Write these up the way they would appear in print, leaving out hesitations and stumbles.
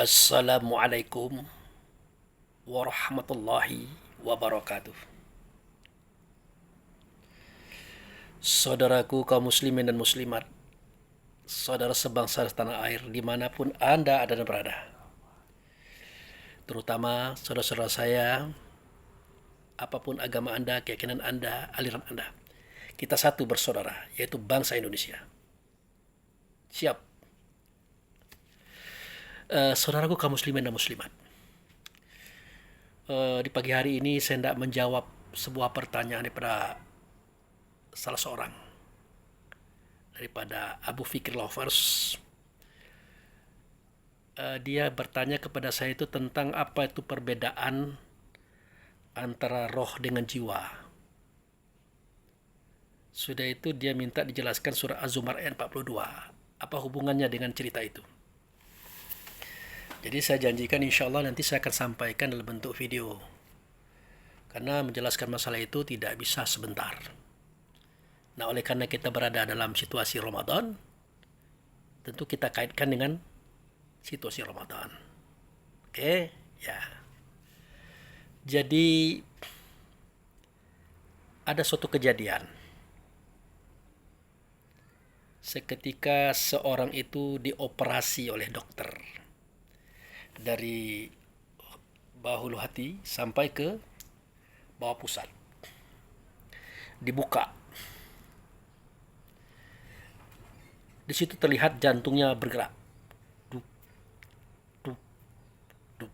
Assalamualaikum warahmatullahi wabarakatuh. Saudaraku kaum muslimin dan muslimat, saudara sebangsa tanah air dimanapun Anda ada dan berada. Terutama saudara-saudara saya, apapun agama Anda, keyakinan Anda, aliran Anda. Kita satu bersaudara, yaitu bangsa Indonesia. Siap. Saudaraku kaum muslimin dan muslimat, di pagi hari ini saya hendak menjawab sebuah pertanyaan daripada salah seorang daripada Abu Fikir Lovers. Dia bertanya kepada saya itu tentang apa itu perbedaan antara roh dengan jiwa. Sudah itu dia minta dijelaskan surah Az-Zumar ayat 42. Apa hubungannya dengan cerita itu? Jadi saya janjikan insya Allah nanti saya akan sampaikan dalam bentuk video. Karena menjelaskan masalah itu tidak bisa sebentar. Nah, oleh karena kita berada dalam situasi Ramadan, tentu kita kaitkan dengan situasi Ramadan. Oke, ya. Jadi ada suatu kejadian. Seketika seorang itu dioperasi oleh dokter dari bahu hulu hati sampai ke bawah pusat. Dibuka. Di situ terlihat jantungnya bergerak. Dup, dup, dup.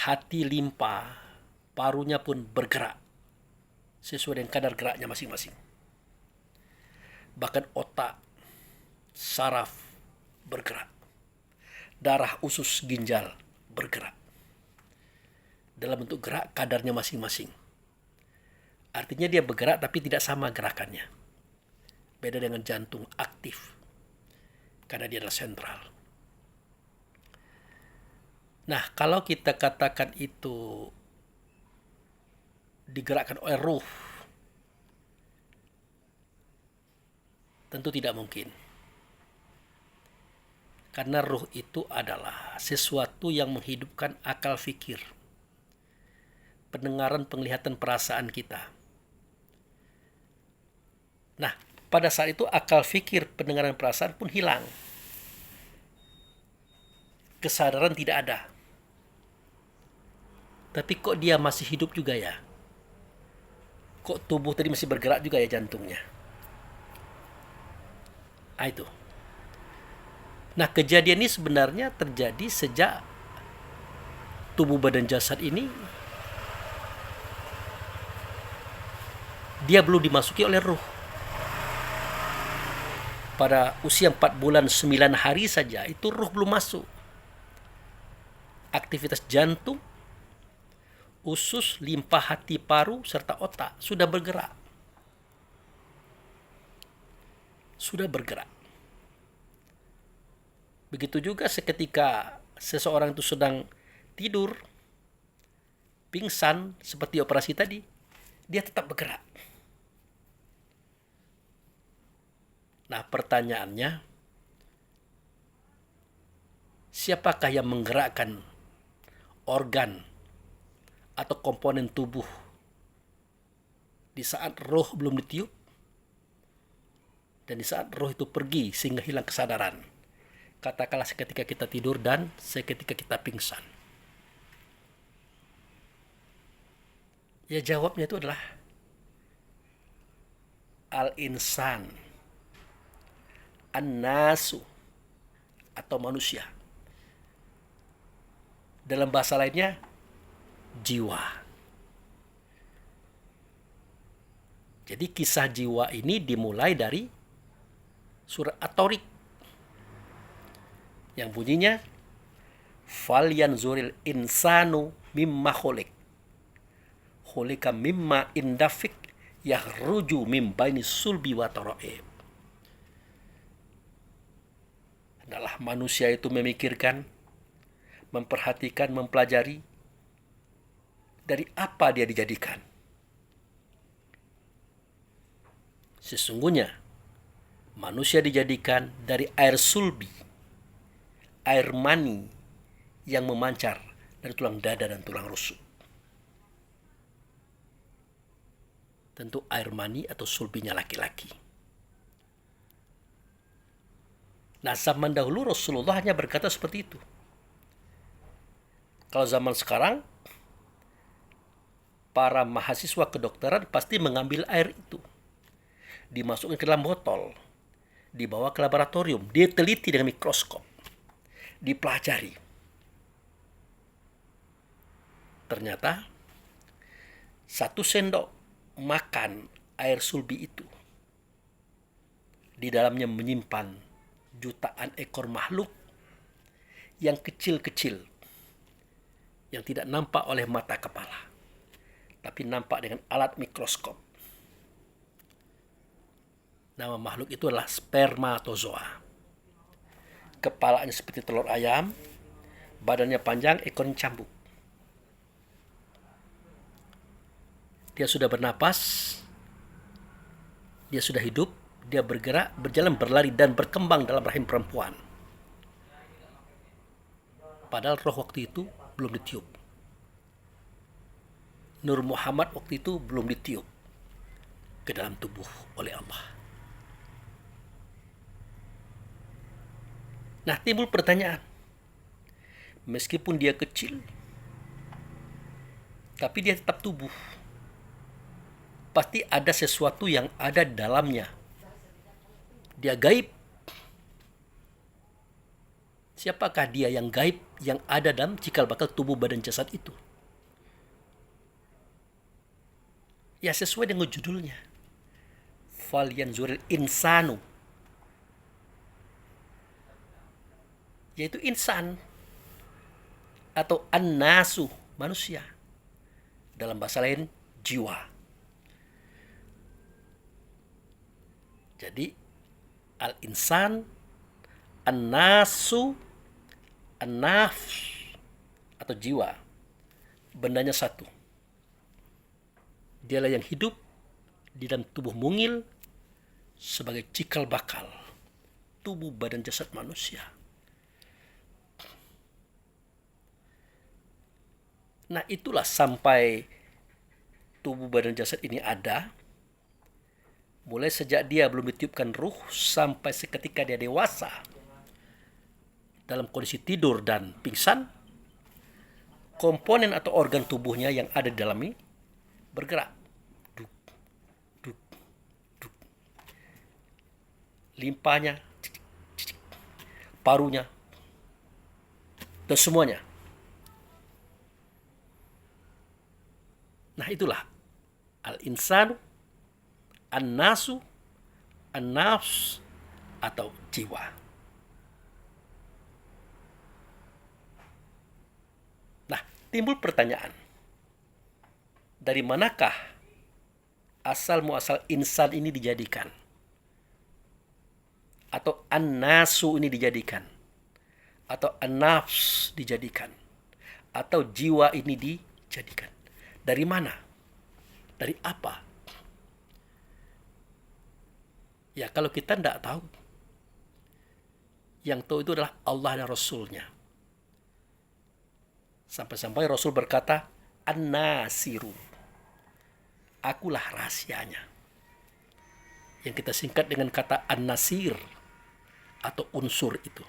Hati limpa, parunya pun bergerak sesuai dengan kadar geraknya masing-masing. Bahkan otak, saraf bergerak. Darah, usus, ginjal bergerak. Dalam bentuk gerak kadarnya masing-masing. Artinya dia bergerak tapi tidak sama gerakannya. Beda dengan jantung aktif. Karena dia adalah sentral. Nah, kalau kita katakan itu digerakkan oleh ruh, tentu tidak mungkin. Karena ruh itu adalah sesuatu yang menghidupkan akal fikir, pendengaran, penglihatan, perasaan kita. Nah, pada saat itu akal fikir, pendengaran, perasaan pun hilang. Kesadaran tidak ada. Tapi kok dia masih hidup juga ya? Kok tubuh tadi masih bergerak juga ya jantungnya? Itu. Nah, kejadian ini sebenarnya terjadi sejak tubuh badan jasad ini dia belum dimasuki oleh ruh. Pada usia 4 bulan 9 hari saja itu ruh belum masuk. Aktivitas jantung, usus, limpa, hati, paru, serta otak sudah bergerak. Sudah bergerak. Begitu juga seketika seseorang itu sedang tidur, pingsan seperti operasi tadi, dia tetap bergerak. Nah, pertanyaannya, siapakah yang menggerakkan organ atau komponen tubuh di saat roh belum ditiup dan di saat roh itu pergi sehingga hilang kesadaran? Katakanlah seketika kita tidur dan seketika kita pingsan. Ya, jawabnya itu adalah al-insan, an-nasu, atau manusia. Dalam bahasa lainnya, jiwa. Jadi kisah jiwa ini dimulai dari surah At-Tariq yang bunyinya falyanzuril insanu mimma khuliq. Khuliqa mimma indafik yahruju mim baini sulbi wa taraib. Adalah manusia itu memikirkan, memperhatikan, mempelajari dari apa dia dijadikan. Sesungguhnya manusia dijadikan dari air sulbi. air mani yang memancar dari tulang dada dan tulang rusuk. Tentu air mani atau sulbinya laki-laki. Nah, zaman dahulu Rasulullah hanya berkata seperti itu. Kalau zaman sekarang, para mahasiswa kedokteran pasti mengambil air itu, dimasukkan ke dalam botol, dibawa ke laboratorium, diteliti dengan mikroskop, dipelajari. Ternyata 1 sendok makan air sulbi itu di dalamnya menyimpan jutaan ekor makhluk yang kecil-kecil, yang tidak nampak oleh mata kepala, tapi nampak dengan alat mikroskop. Nama makhluk itu adalah spermatozoa. Kepalanya seperti telur ayam, badannya panjang, ekornya cambuk. Dia sudah bernapas, dia sudah hidup, dia bergerak, berjalan, berlari, dan berkembang dalam rahim perempuan. Padahal roh waktu itu belum ditiup. Nur Muhammad waktu itu belum ditiup ke dalam tubuh oleh Allah. Nah, timbul pertanyaan. Meskipun dia kecil, tapi dia tetap tubuh. Pasti ada sesuatu yang ada di dalamnya. Dia gaib. Siapakah dia yang gaib yang ada dalam cikal bakal tubuh badan jasad itu? Ya, sesuai dengan judulnya. Falyanzuril insanu. Yaitu insan atau an-nasu, manusia. Dalam bahasa lain, jiwa. Jadi al-insan, an-nasu, an-nafs atau jiwa. Bendanya satu. Dialah yang hidup di dalam tubuh mungil sebagai cikal bakal tubuh badan jasad manusia. Nah, itulah sampai tubuh badan jasad ini ada, mulai sejak dia belum ditiupkan ruh sampai seketika dia dewasa dalam kondisi tidur dan pingsan, komponen atau organ tubuhnya yang ada di dalam ini bergerak. Duk, duk, duk. Limpahnya, parunya, dan semuanya. Nah, itulah al-insan, an-nasu, an-nafs atau jiwa. Nah, timbul pertanyaan. Dari manakah asal muasal insan ini dijadikan? Atau an-nasu ini dijadikan? Atau an-nafs dijadikan? Atau jiwa ini dijadikan? Dari mana? Dari apa? Ya, kalau kita tidak tahu, yang tahu itu adalah Allah dan Rasulnya. Sampai-sampai Rasul berkata, An-Nasiru. Akulah rahasianya. Yang kita singkat dengan kata An-Nasir atau unsur itu.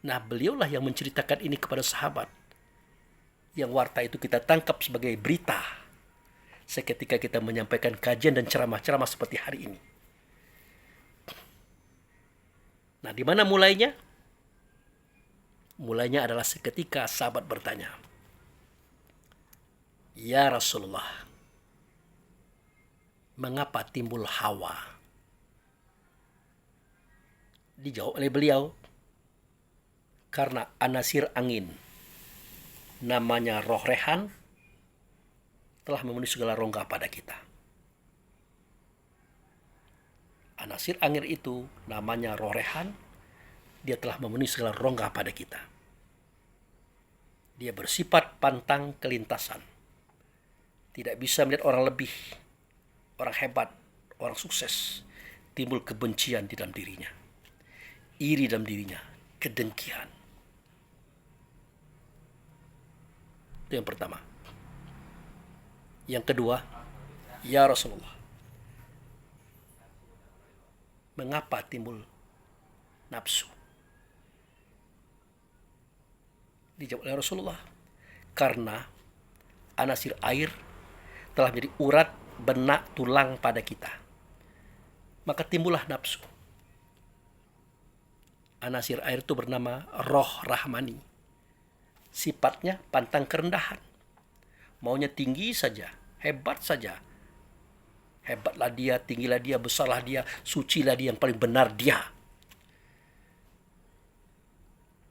Nah, beliaulah yang menceritakan ini kepada sahabat. Yang warta itu kita tangkap sebagai berita seketika kita menyampaikan kajian dan ceramah-ceramah seperti hari ini. Nah, di mana mulainya? Mulainya adalah seketika sahabat bertanya, "Ya Rasulullah, mengapa timbul hawa?" Dijawab oleh beliau, "Karena anasir angin, namanya roh rehan, telah memenuhi segala rongga pada kita." Anasir angin itu namanya roh rehan, dia telah memenuhi segala rongga pada kita. Dia bersifat pantang kelintasan. Tidak bisa melihat orang lebih, orang hebat, orang sukses, timbul kebencian di dalam dirinya. iri dalam dirinya, kedengkian. Itu yang pertama. Yang kedua, ya Rasulullah, mengapa timbul nafsu? Dijawab oleh Rasulullah, karena anasir air telah menjadi urat benak tulang pada kita, maka timbullah nafsu. Anasir air itu bernama roh rahmani. Sifatnya pantang kerendahan. Maunya tinggi saja, hebat saja. Hebatlah dia, tinggilah dia, besarlah dia, sucilah dia, yang paling benar dia.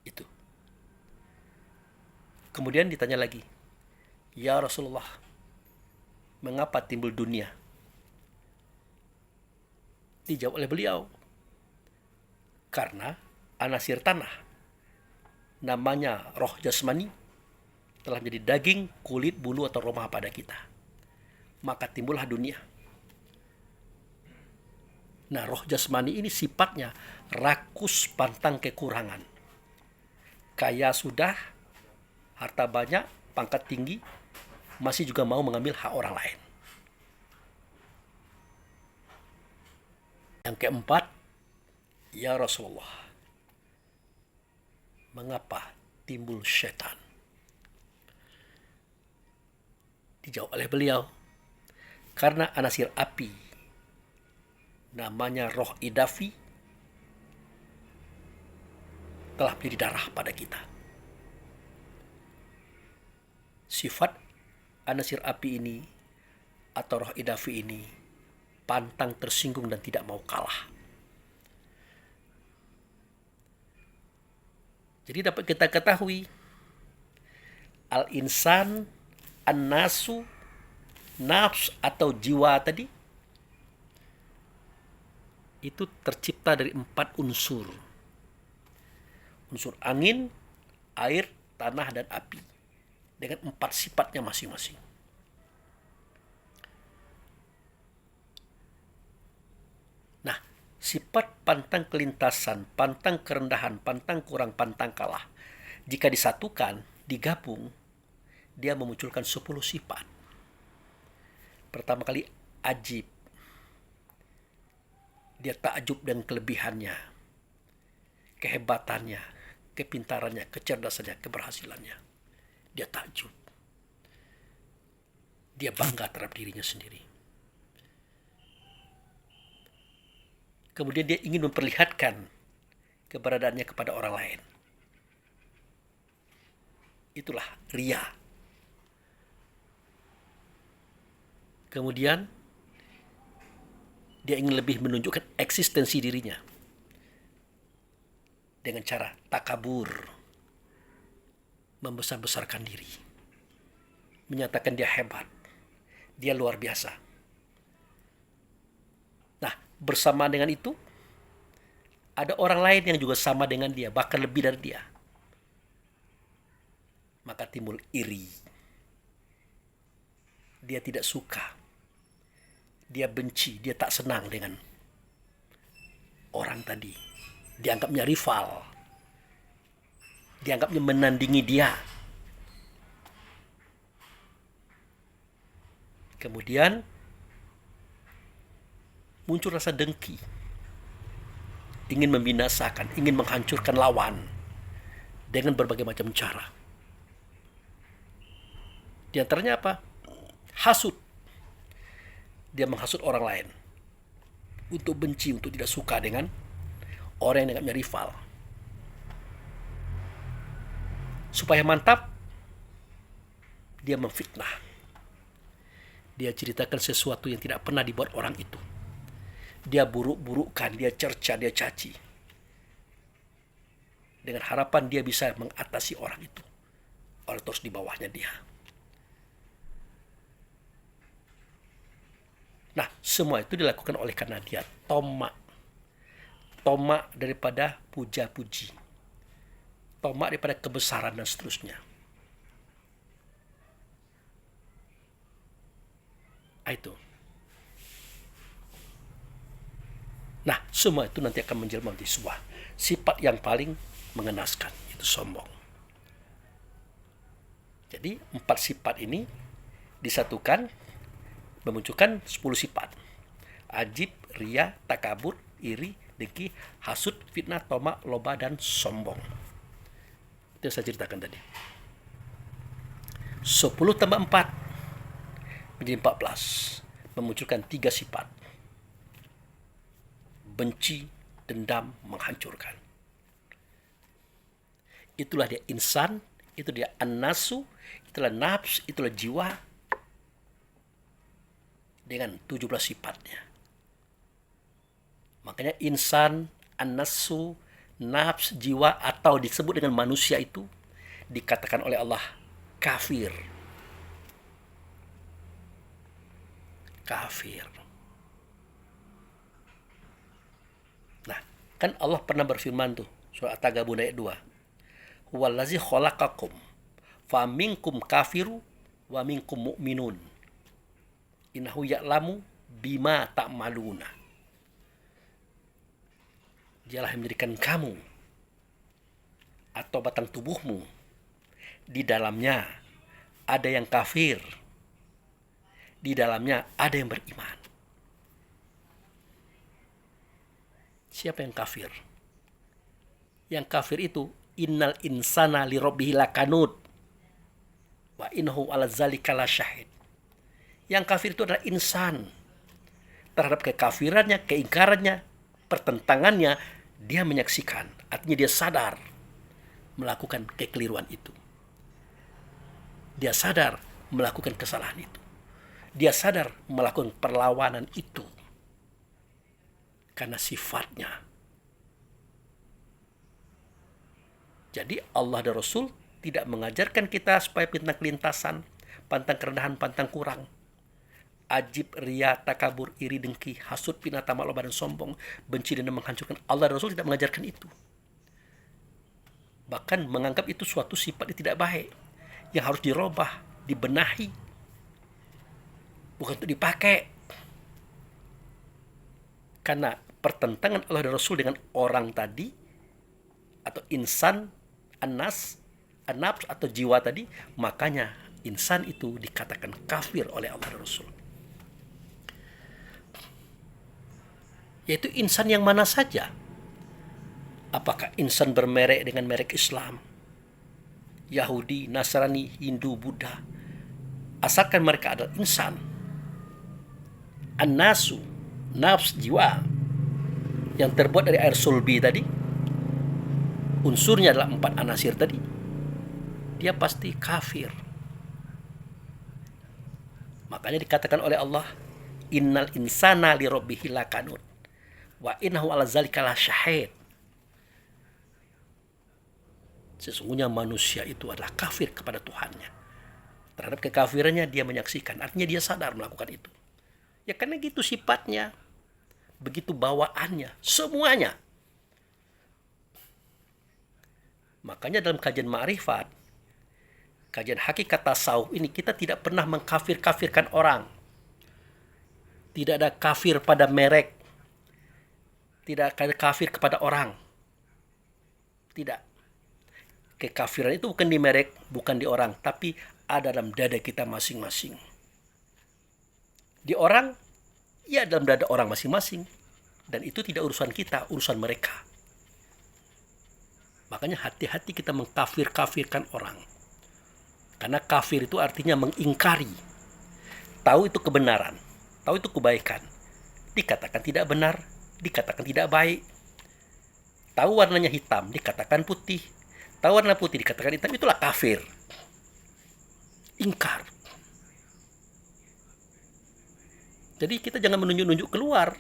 Itu. Kemudian ditanya lagi, ya Rasulullah, mengapa timbul dunia? Dijawab oleh beliau, karena anasir tanah, namanya roh jasmani, telah menjadi daging, kulit, bulu, atau romah pada kita. Maka timbullah dunia. Nah, roh jasmani ini sifatnya rakus, pantang kekurangan. Kaya sudah, harta banyak, pangkat tinggi, masih juga mau mengambil hak orang lain. Yang keempat, ya Rasulullah, mengapa timbul setan? Dijawab oleh beliau, karena anasir api, namanya roh idafi, telah menjadi darah pada kita. Sifat anasir api ini atau roh idafi ini pantang tersinggung dan tidak mau kalah. Jadi dapat kita ketahui, al-insan, an-nasu, nafs atau jiwa tadi itu tercipta dari 4 unsur. Unsur angin, air, tanah, dan api, dengan 4 sifatnya masing-masing. Nah, sifat pantang kelintasan, pantang kerendahan, pantang kurang, pantang kalah, jika disatukan, digabung, dia memunculkan 10 sifat. Pertama kali, ajib. Dia takjub dengan kelebihannya, kehebatannya, kepintarannya, kecerdasannya, keberhasilannya. Dia takjub. Dia bangga terhadap dirinya sendiri. Kemudian dia ingin memperlihatkan keberadaannya kepada orang lain. Itulah riya. Kemudian dia ingin lebih menunjukkan eksistensi dirinya dengan cara takabur, membesar-besarkan diri, menyatakan dia hebat, dia luar biasa. Nah, bersama dengan itu, ada orang lain yang juga sama dengan dia, bahkan lebih dari dia. Maka timbul iri. Dia tidak suka. Dia benci, dia tak senang dengan orang tadi. Dianggapnya rival. Dianggapnya menandingi dia. Kemudian muncul rasa dengki. Ingin membinasakan, ingin menghancurkan lawan dengan berbagai macam cara. Di antaranya apa? Hasud. Dia menghasut orang lain untuk benci, untuk tidak suka dengan orang yang dianggapnya rival. Supaya mantap, dia memfitnah. Dia ceritakan sesuatu yang tidak pernah dibuat orang itu. Dia buruk-burukkan, dia cerca, dia caci. Dengan harapan dia bisa mengatasi orang itu. Orang terus di bawahnya dia. Nah, semua itu dilakukan oleh karena dia tomak. Tomak daripada puja-puji. Tomak daripada kebesaran dan seterusnya. Itu. Nah, semua itu nanti akan menjelma menjadi sifat yang paling mengenaskan, itu sombong. Jadi 4 sifat ini disatukan memunculkan 10 sifat. Ajib, ria, takabur, iri, dengki, hasud, fitnah, tomak, loba, dan sombong. Itu yang saya ceritakan tadi. 10 tambah 4 menjadi 14. Memunculkan 3 sifat. Benci, dendam, menghancurkan. Itulah dia insan, itu dia an-nasu, itulah nafs, itulah jiwa. Dengan 17 sifatnya. Makanya insan, an-nasu, nafs, jiwa, atau disebut dengan manusia itu dikatakan oleh Allah kafir. Kafir. Nah, kan Allah pernah berfirman tuh, surah At-Tagabun ayat 2. Huwallazi khalaqakum faminkum kafiru wa minkum mu'minun. Innahu ya'lamu bima ta'maluna. Dialah yang menjadikan kamu atau batang tubuhmu. Di dalamnya ada yang kafir. Di dalamnya ada yang beriman. Siapa yang kafir? Yang kafir itu innal insana li rabbih lakanud wa innahu ala zalika lasyahid. Yang kafir itu adalah insan. Terhadap kekafirannya, keingkarannya, pertentangannya, dia menyaksikan. Artinya dia sadar melakukan kekeliruan itu. Dia sadar melakukan kesalahan itu. Dia sadar melakukan perlawanan itu. Karena sifatnya. Jadi Allah dan Rasul tidak mengajarkan kita supaya pintang kelintasan, pantang kerendahan, pantang kurang. Ajib, ria, takabur, iri, dengki, hasud, fitnah, tamak, loba, dan sombong, benci dan menghancurkan. Allah dan Rasul tidak mengajarkan itu. Bahkan menganggap itu suatu sifat yang tidak baik, yang harus dirubah, dibenahi, bukan untuk dipakai. Karena pertentangan Allah dan Rasul dengan orang tadi, atau insan, an-nafs atau jiwa tadi, makanya insan itu dikatakan kafir oleh Allah dan Rasul. Yaitu insan yang mana saja. Apakah insan bermerek dengan merek Islam, Yahudi, Nasrani, Hindu, Buddha, asalkan mereka adalah insan. An-nasu, nafs, jiwa, yang terbuat dari air sulbi tadi, unsurnya adalah 4 anasir tadi, dia pasti kafir. Makanya dikatakan oleh Allah, innal insana li rabbihi lakanud wa innahu ala zalika lasyahid. Sesungguhnya manusia itu adalah kafir kepada Tuhannya. Terhadap kekafirannya dia menyaksikan. Artinya dia sadar melakukan itu. Ya karena gitu sifatnya. Begitu bawaannya. Semuanya. Makanya dalam kajian ma'rifat, kajian hakikat tasawuf ini, kita tidak pernah mengkafir-kafirkan orang. Tidak ada kafir pada merek. Tidak ada kafir kepada orang. Tidak. Kekafiran itu bukan di merek, bukan di orang, tapi ada dalam dada kita masing-masing. Di orang, ya dalam dada orang masing-masing. Dan itu tidak urusan kita, urusan mereka. Makanya hati-hati kita mengkafir-kafirkan orang. Karena kafir itu artinya mengingkari. Tahu itu kebenaran, tahu itu kebaikan. Dikatakan tidak benar, dikatakan tidak baik. Tahu warnanya hitam, dikatakan putih. Tahu warna putih, dikatakan hitam, itulah kafir. Ingkar. Jadi kita jangan menunjuk-nunjuk keluar.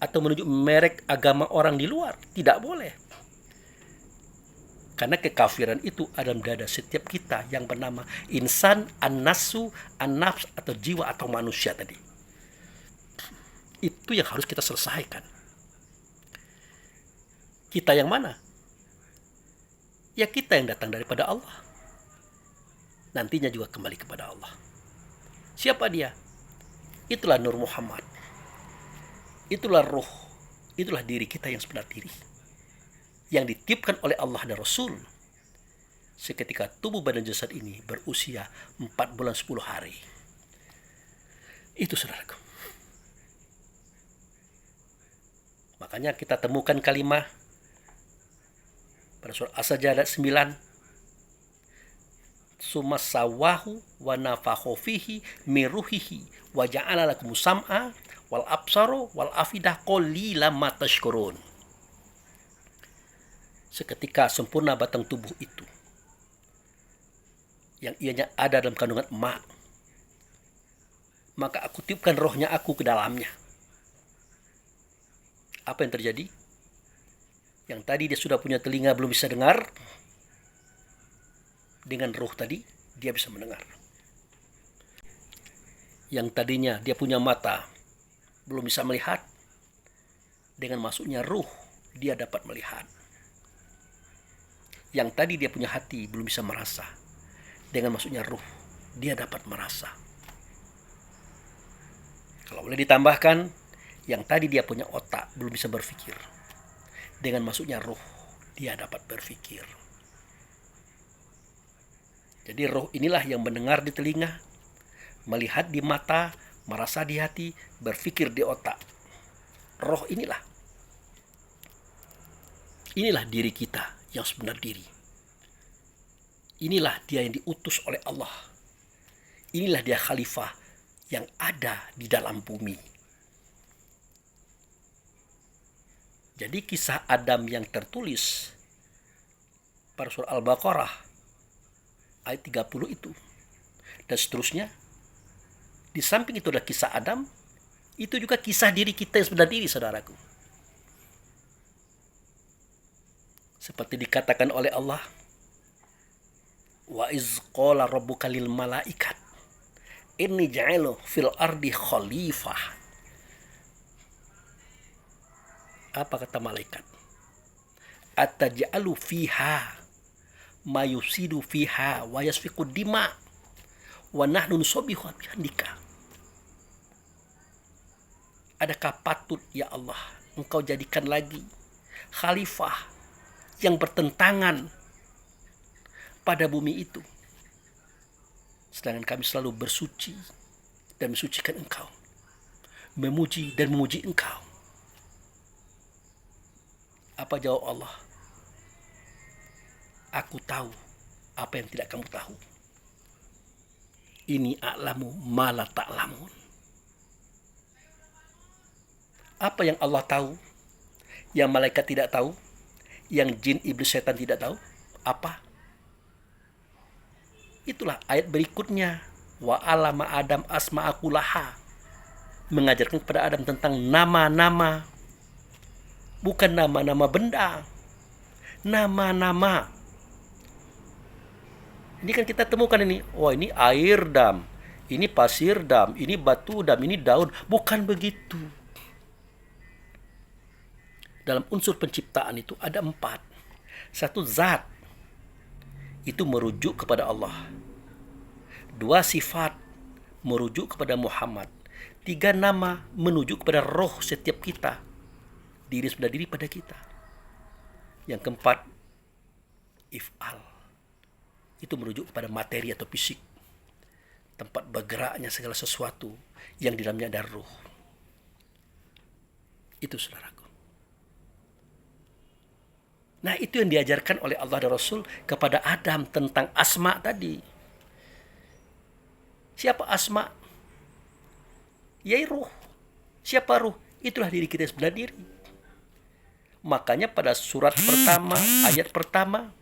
Atau menunjuk merek agama orang di luar. Tidak boleh. Karena kekafiran itu ada dalam dada setiap kita yang bernama insan, an-nasu, an-nafs, atau jiwa atau manusia tadi. Itu yang harus kita selesaikan. Kita yang mana? Ya kita yang datang daripada Allah. Nantinya juga kembali kepada Allah. Siapa dia? Itulah Nur Muhammad. Itulah ruh. Itulah diri kita yang sebenar diri. yang ditiupkan oleh Allah dan Rasul seketika tubuh badan jasad ini berusia 4 bulan 10 hari. Itu saudaraku. Makanya kita temukan kalimat pada surat As-Sajdah 9, summa sawahu wa nafakha fihi min ruhihi wa ja'ala lakum sam'a wal absara wal afidah qalilan ma tashkurun. Seketika sempurna batang tubuh itu yang ianya ada dalam kandungan emak, maka aku tiupkan rohnya aku ke dalamnya. Apa yang terjadi? Yang tadi dia sudah punya telinga belum bisa dengar, dengan roh tadi dia bisa mendengar. Yang tadinya dia punya mata belum bisa melihat, dengan masuknya ruh dia dapat melihat. Yang tadi dia punya hati belum bisa merasa, dengan masuknya ruh dia dapat merasa. Kalau boleh ditambahkan, yang tadi dia punya otak belum bisa berpikir, dengan masuknya ruh dia dapat berpikir. Jadi roh inilah yang mendengar di telinga, melihat di mata, merasa di hati, berpikir di otak. Roh inilah diri kita yang sebenar diri. Inilah dia yang diutus oleh Allah. Inilah dia khalifah yang ada di dalam bumi. Jadi kisah Adam yang tertulis pada surah Al-Baqarah ayat 30 itu dan seterusnya, di samping itu ada kisah Adam, itu juga kisah diri kita yang sebenar diri, saudaraku. Seperti dikatakan oleh Allah, wa iz qala rabbuka lil malaikat inni ja'ilu fil ardi khalifah. Apa kata malaikat? Ataj'alu fiha ma yusidu fiha wa yasfiku dima wa nahnu nusabbihu bihamdika. Adakah patut ya Allah engkau jadikan lagi khalifah yang bertentangan pada bumi itu, sedangkan kami selalu bersuci dan mensucikan engkau, memuji dan memuji engkau. Apa jawab Allah? Aku tahu apa yang tidak kamu tahu. Ini a'lamu ma la ta'lamun. Apa yang Allah tahu, yang malaikat tidak tahu, yang jin iblis setan tidak tahu? Apa? Itulah ayat berikutnya. Wa alama Adam asma'akulaha. Mengajarkan kepada Adam tentang nama-nama. Bukan nama-nama benda. Nama-nama. Ini kan kita temukan ini. Oh, ini air dam. Ini pasir dam. Ini batu dam. Ini daun. Bukan begitu. Dalam unsur penciptaan itu ada 4. Satu, zat. Itu merujuk kepada Allah. 2, sifat. Merujuk kepada Muhammad. 3, nama. Menuju kepada roh setiap kita. Diri sebenar diri pada kita. Yang keempat, if'al. Itu merujuk kepada materi atau fisik. Tempat bergeraknya segala sesuatu yang di dalamnya ada ruh. Itu saudaraku. Nah, itu yang diajarkan oleh Allah dan Rasul kepada Adam tentang asma tadi. Siapa asma? Yai ruh. Siapa ruh? Itulah diri kita sebenar diri. Makanya pada surat pertama, ayat pertama,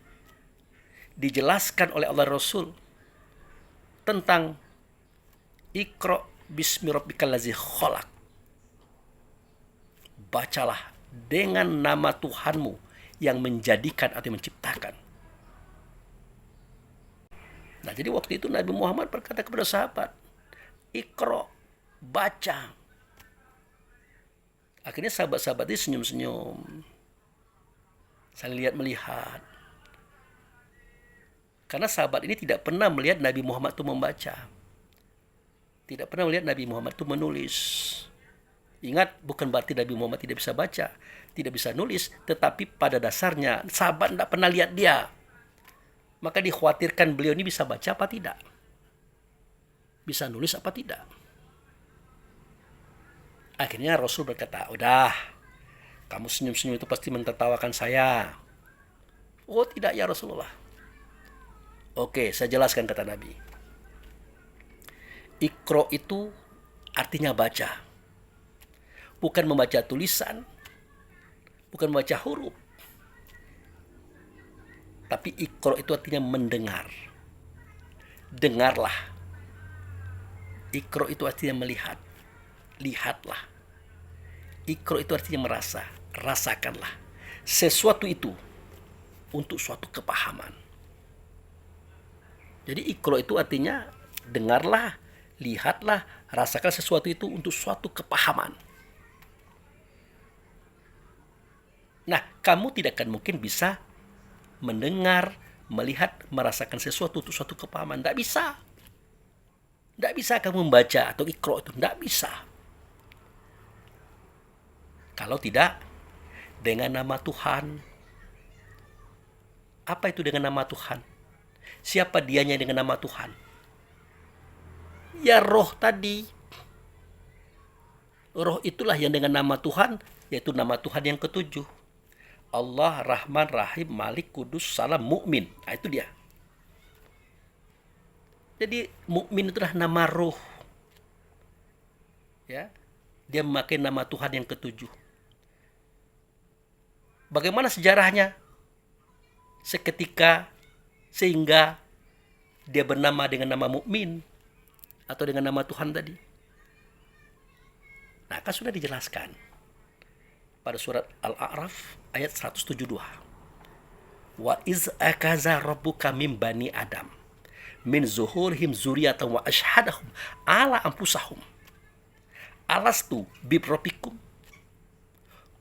dijelaskan oleh Allah Rasul tentang Iqra bismi rabbikal ladzi khalaq. Bacalah dengan nama Tuhanmu yang menjadikan atau menciptakan. Nah, jadi waktu itu Nabi Muhammad berkata kepada sahabat, Iqra, baca. Akhirnya sahabat-sahabat itu senyum-senyum, saling lihat-melihat. Karena sahabat ini tidak pernah melihat Nabi Muhammad itu membaca. Tidak pernah melihat Nabi Muhammad itu menulis. Ingat, bukan berarti Nabi Muhammad tidak bisa baca, tidak bisa nulis, tetapi pada dasarnya sahabat tidak pernah lihat dia. Maka dikhawatirkan beliau ini bisa baca apa tidak, bisa nulis apa tidak. Akhirnya Rasul berkata, udah, kamu senyum-senyum itu pasti mentertawakan saya. Oh tidak ya Rasulullah. Oke, saya jelaskan, kata Nabi. Iqra itu artinya baca. Bukan membaca tulisan, bukan membaca huruf. Tapi Iqra itu artinya mendengar. Dengarlah. Iqra itu artinya melihat. Lihatlah. Iqra itu artinya merasa. Rasakanlah. Sesuatu itu untuk suatu kepahaman. Jadi Iqra itu artinya dengarlah, lihatlah, rasakan sesuatu itu untuk suatu kepahaman. Nah, kamu tidak akan mungkin bisa mendengar, melihat, merasakan sesuatu untuk suatu kepahaman. Tidak bisa. Tidak bisa kamu membaca atau Iqra itu. Tidak bisa. Kalau tidak dengan nama Tuhan. Apa itu dengan nama Tuhan? Siapa dianya dengan nama Tuhan? Ya roh tadi. Roh itulah yang dengan nama Tuhan, yaitu nama Tuhan yang ketujuh. Allah, Rahman, Rahim, Malik, Kudus, Salam, Mukmin. Nah, itu dia. Jadi mukmin itulah nama roh. Ya. Dia memakai nama Tuhan yang ketujuh. Bagaimana sejarahnya? Seketika sehingga dia bernama dengan nama mukmin atau dengan nama Tuhan tadi. Nah, kan sudah dijelaskan pada surat Al-A'raf ayat 172. Wa iz akaza rabbuka min bani Adam min zuhurihim zuriyatan wa ashhadahum ala anfusahum alastu bi rabbikum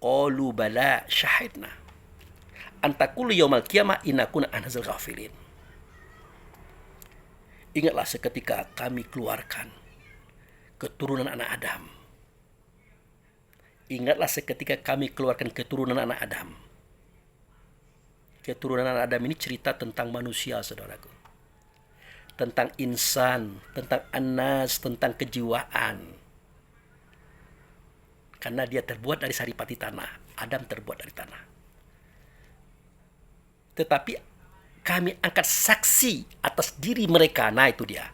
qalu bala syahidna antakulu yaumal qiyamah inakuna anhazal ghafilin. Ingatlah seketika kami keluarkan keturunan anak Adam. Ingatlah seketika kami keluarkan keturunan anak Adam. Keturunan anak Adam ini cerita tentang manusia, saudaraku. Tentang insan, tentang anas, tentang kejiwaan. Karena dia terbuat dari saripati tanah. Adam terbuat dari tanah. Tetapi kami angkat saksi atas diri mereka. Nah, itu dia.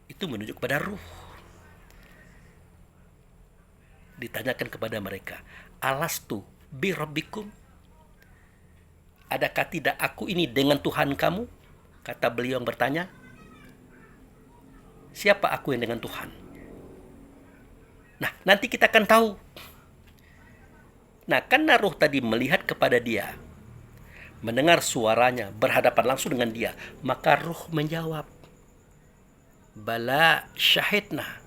Itu menunjuk kepada ruh. Ditanyakan kepada mereka, alastu bi rabbikum? Adakah tidak aku ini dengan Tuhan kamu? Kata beliau yang bertanya. Siapa aku yang dengan Tuhan? Nah, nanti kita akan tahu. Nah, karena roh tadi melihat kepada dia, mendengar suaranya, berhadapan langsung dengan dia, maka roh menjawab, bala syahidna.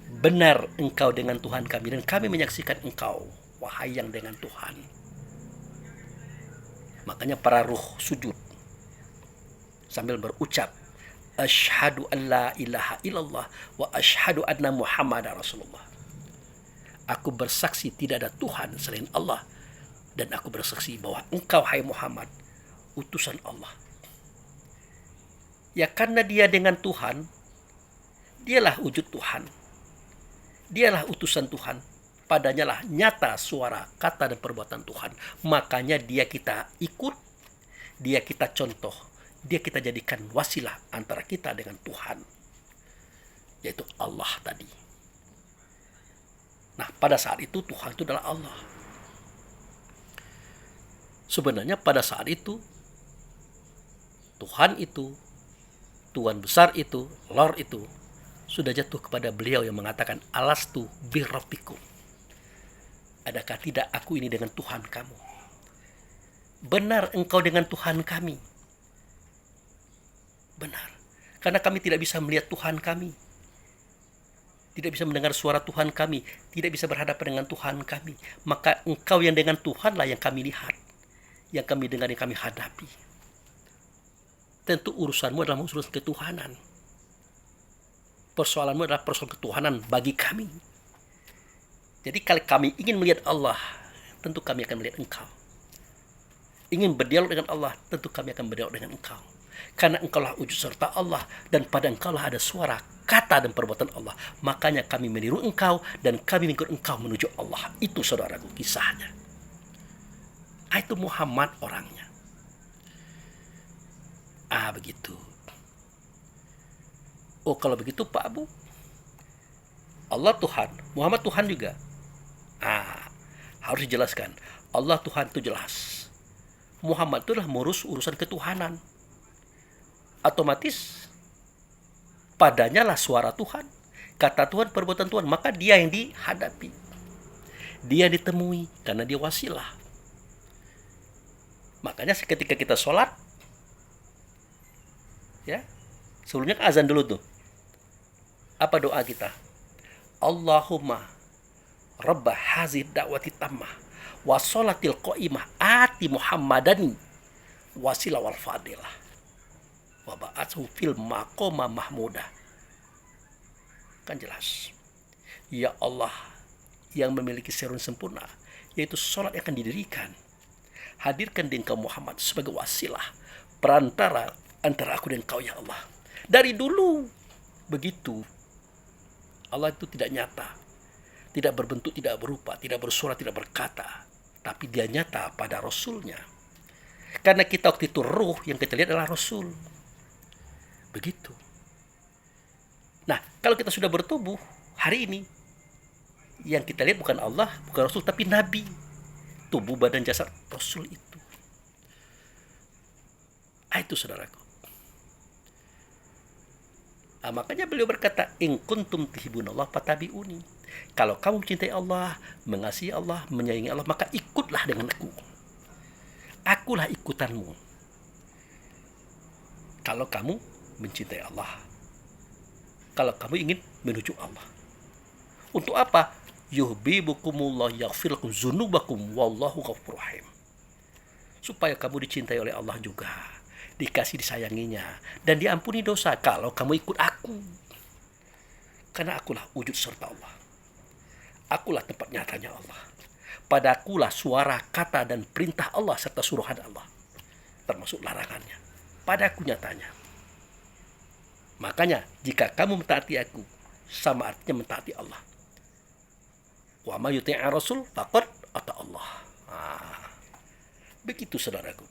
Benar engkau dengan Tuhan kami, dan kami menyaksikan engkau, wahai yang dengan Tuhan. Makanya para ruh sujud sambil berucap, asyhadu an la ilaha illallah wa asyhadu anna Muhammadar Rasulullah. Aku bersaksi tidak ada Tuhan selain Allah, dan aku bersaksi bahwa engkau, hai Muhammad, utusan Allah. Ya, karena dia dengan Tuhan, dialah wujud Tuhan. Dialah utusan Tuhan. Padanya lah nyata suara, kata, dan perbuatan Tuhan. Makanya dia kita ikut, dia kita contoh, dia kita jadikan wasilah antara kita dengan Tuhan, yaitu Allah tadi. Nah, pada saat itu Tuhan itu adalah Allah. Sebenarnya pada saat itu Tuhan itu, Tuhan besar itu, Lord itu sudah jatuh kepada beliau yang mengatakan, alastu bi rabbikum? Adakah tidak aku ini dengan Tuhan kamu? Benar engkau dengan Tuhan kami. Benar. Karena kami tidak bisa melihat Tuhan kami. Tidak bisa mendengar suara Tuhan kami. Tidak bisa berhadapan dengan Tuhan kami. Maka engkau yang dengan Tuhanlah yang kami lihat. Yang kami dengar, yang kami hadapi. Tentu urusanmu adalah urusan ketuhanan. Persoalanmu adalah persoalan ketuhanan bagi kami. Jadi kalau kami ingin melihat Allah, tentu kami akan melihat engkau. Ingin berdialog dengan Allah, tentu kami akan berdialog dengan engkau. Karena engkaulah wujud serta Allah, dan pada engkaulah ada suara, kata, dan perbuatan Allah. Makanya kami meniru engkau, dan kami mengikut engkau menuju Allah. Itu saudaraku kisahnya. Itu Muhammad orangnya. Begitu. Oh, kalau begitu Pak Abu, Allah Tuhan, Muhammad Tuhan juga. Harus dijelaskan. Allah Tuhan itu jelas. Muhammad itu adalah mengurus urusan ketuhanan. Otomatis padanya lah suara Tuhan, kata Tuhan, perbuatan Tuhan. Maka dia yang dihadapi, dia yang ditemui, karena dia wasilah. Makanya ketika kita sholat, ya, sebelumnya azan dulu tuh. Apa doa kita? Allahumma Rabba hazid da'wati tammah wa sholatil qaimah ati Muhammadani wasilah wal fadilah wa ba'athu fil maqama mahmudah. Kan jelas. Ya Allah yang memiliki serun sempurna, yaitu sholat yang akan didirikan, hadirkan di engkau Muhammad sebagai wasilah, perantara antara aku dan engkau ya Allah. Dari dulu begitu. Allah itu tidak nyata, tidak berbentuk, tidak berupa, tidak bersuara, tidak berkata, tapi dia nyata pada Rasulnya. Karena kita waktu itu ruh, yang kita lihat adalah Rasul. Begitu. Nah, kalau kita sudah bertubuh hari ini, yang kita lihat bukan Allah, bukan Rasul, tapi Nabi. Tubuh badan jasad Rasul itu. Itu saudaraku. Makanya beliau berkata, in kuntum tuhibbunallah fattabi'uni. Kalau kamu mencintai Allah, mengasihi Allah, menyayangi Allah, maka ikutlah dengan aku. Akulah ikutanmu. Kalau kamu mencintai Allah, kalau kamu ingin menuju Allah. Untuk apa? Yuhibbukumullah yaghfir lakum dzunubakum wallahu ghafurur rahim. Supaya kamu dicintai oleh Allah juga, dikasih disayanginya, dan diampuni dosa kalau kamu ikut aku. Karena akulah wujud serta Allah. Akulah tempat nyatanya Allah. Padakulah suara, kata, dan perintah Allah serta suruhan Allah, termasuk larangannya. Padaku nyatanya. Makanya jika kamu mentaati aku, sama artinya mentaati Allah. Wa may yuti'ir rasul faqad ata Allah. Begitu saudaraku.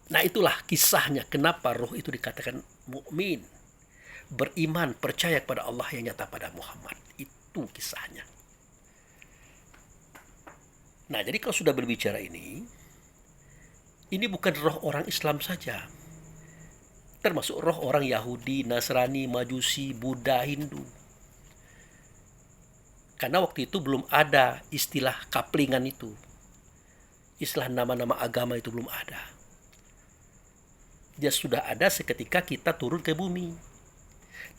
Nah, itulah kisahnya kenapa roh itu dikatakan mukmin, beriman, percaya kepada Allah yang nyata pada Muhammad. Itu kisahnya. Nah, jadi kalau sudah berbicara ini bukan roh orang Islam saja, termasuk roh orang Yahudi, Nasrani, Majusi, Buddha, Hindu. Karena waktu itu belum ada istilah kaplingan itu. Istilah nama-nama agama itu belum ada. Dia sudah ada seketika kita turun ke bumi.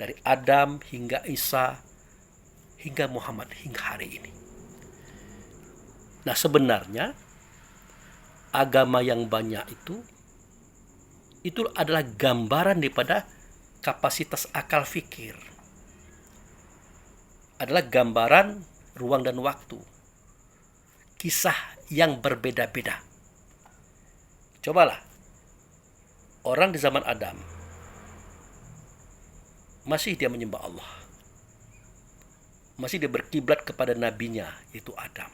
Dari Adam hingga Isa, hingga Muhammad, hingga hari ini. Nah, sebenarnya agama yang banyak itu adalah gambaran daripada kapasitas akal fikir. Adalah gambaran ruang dan waktu. Kisah yang berbeda-beda. Cobalah. Orang di zaman Adam, masih dia menyembah Allah. Masih dia berkiblat kepada nabinya, yaitu Adam.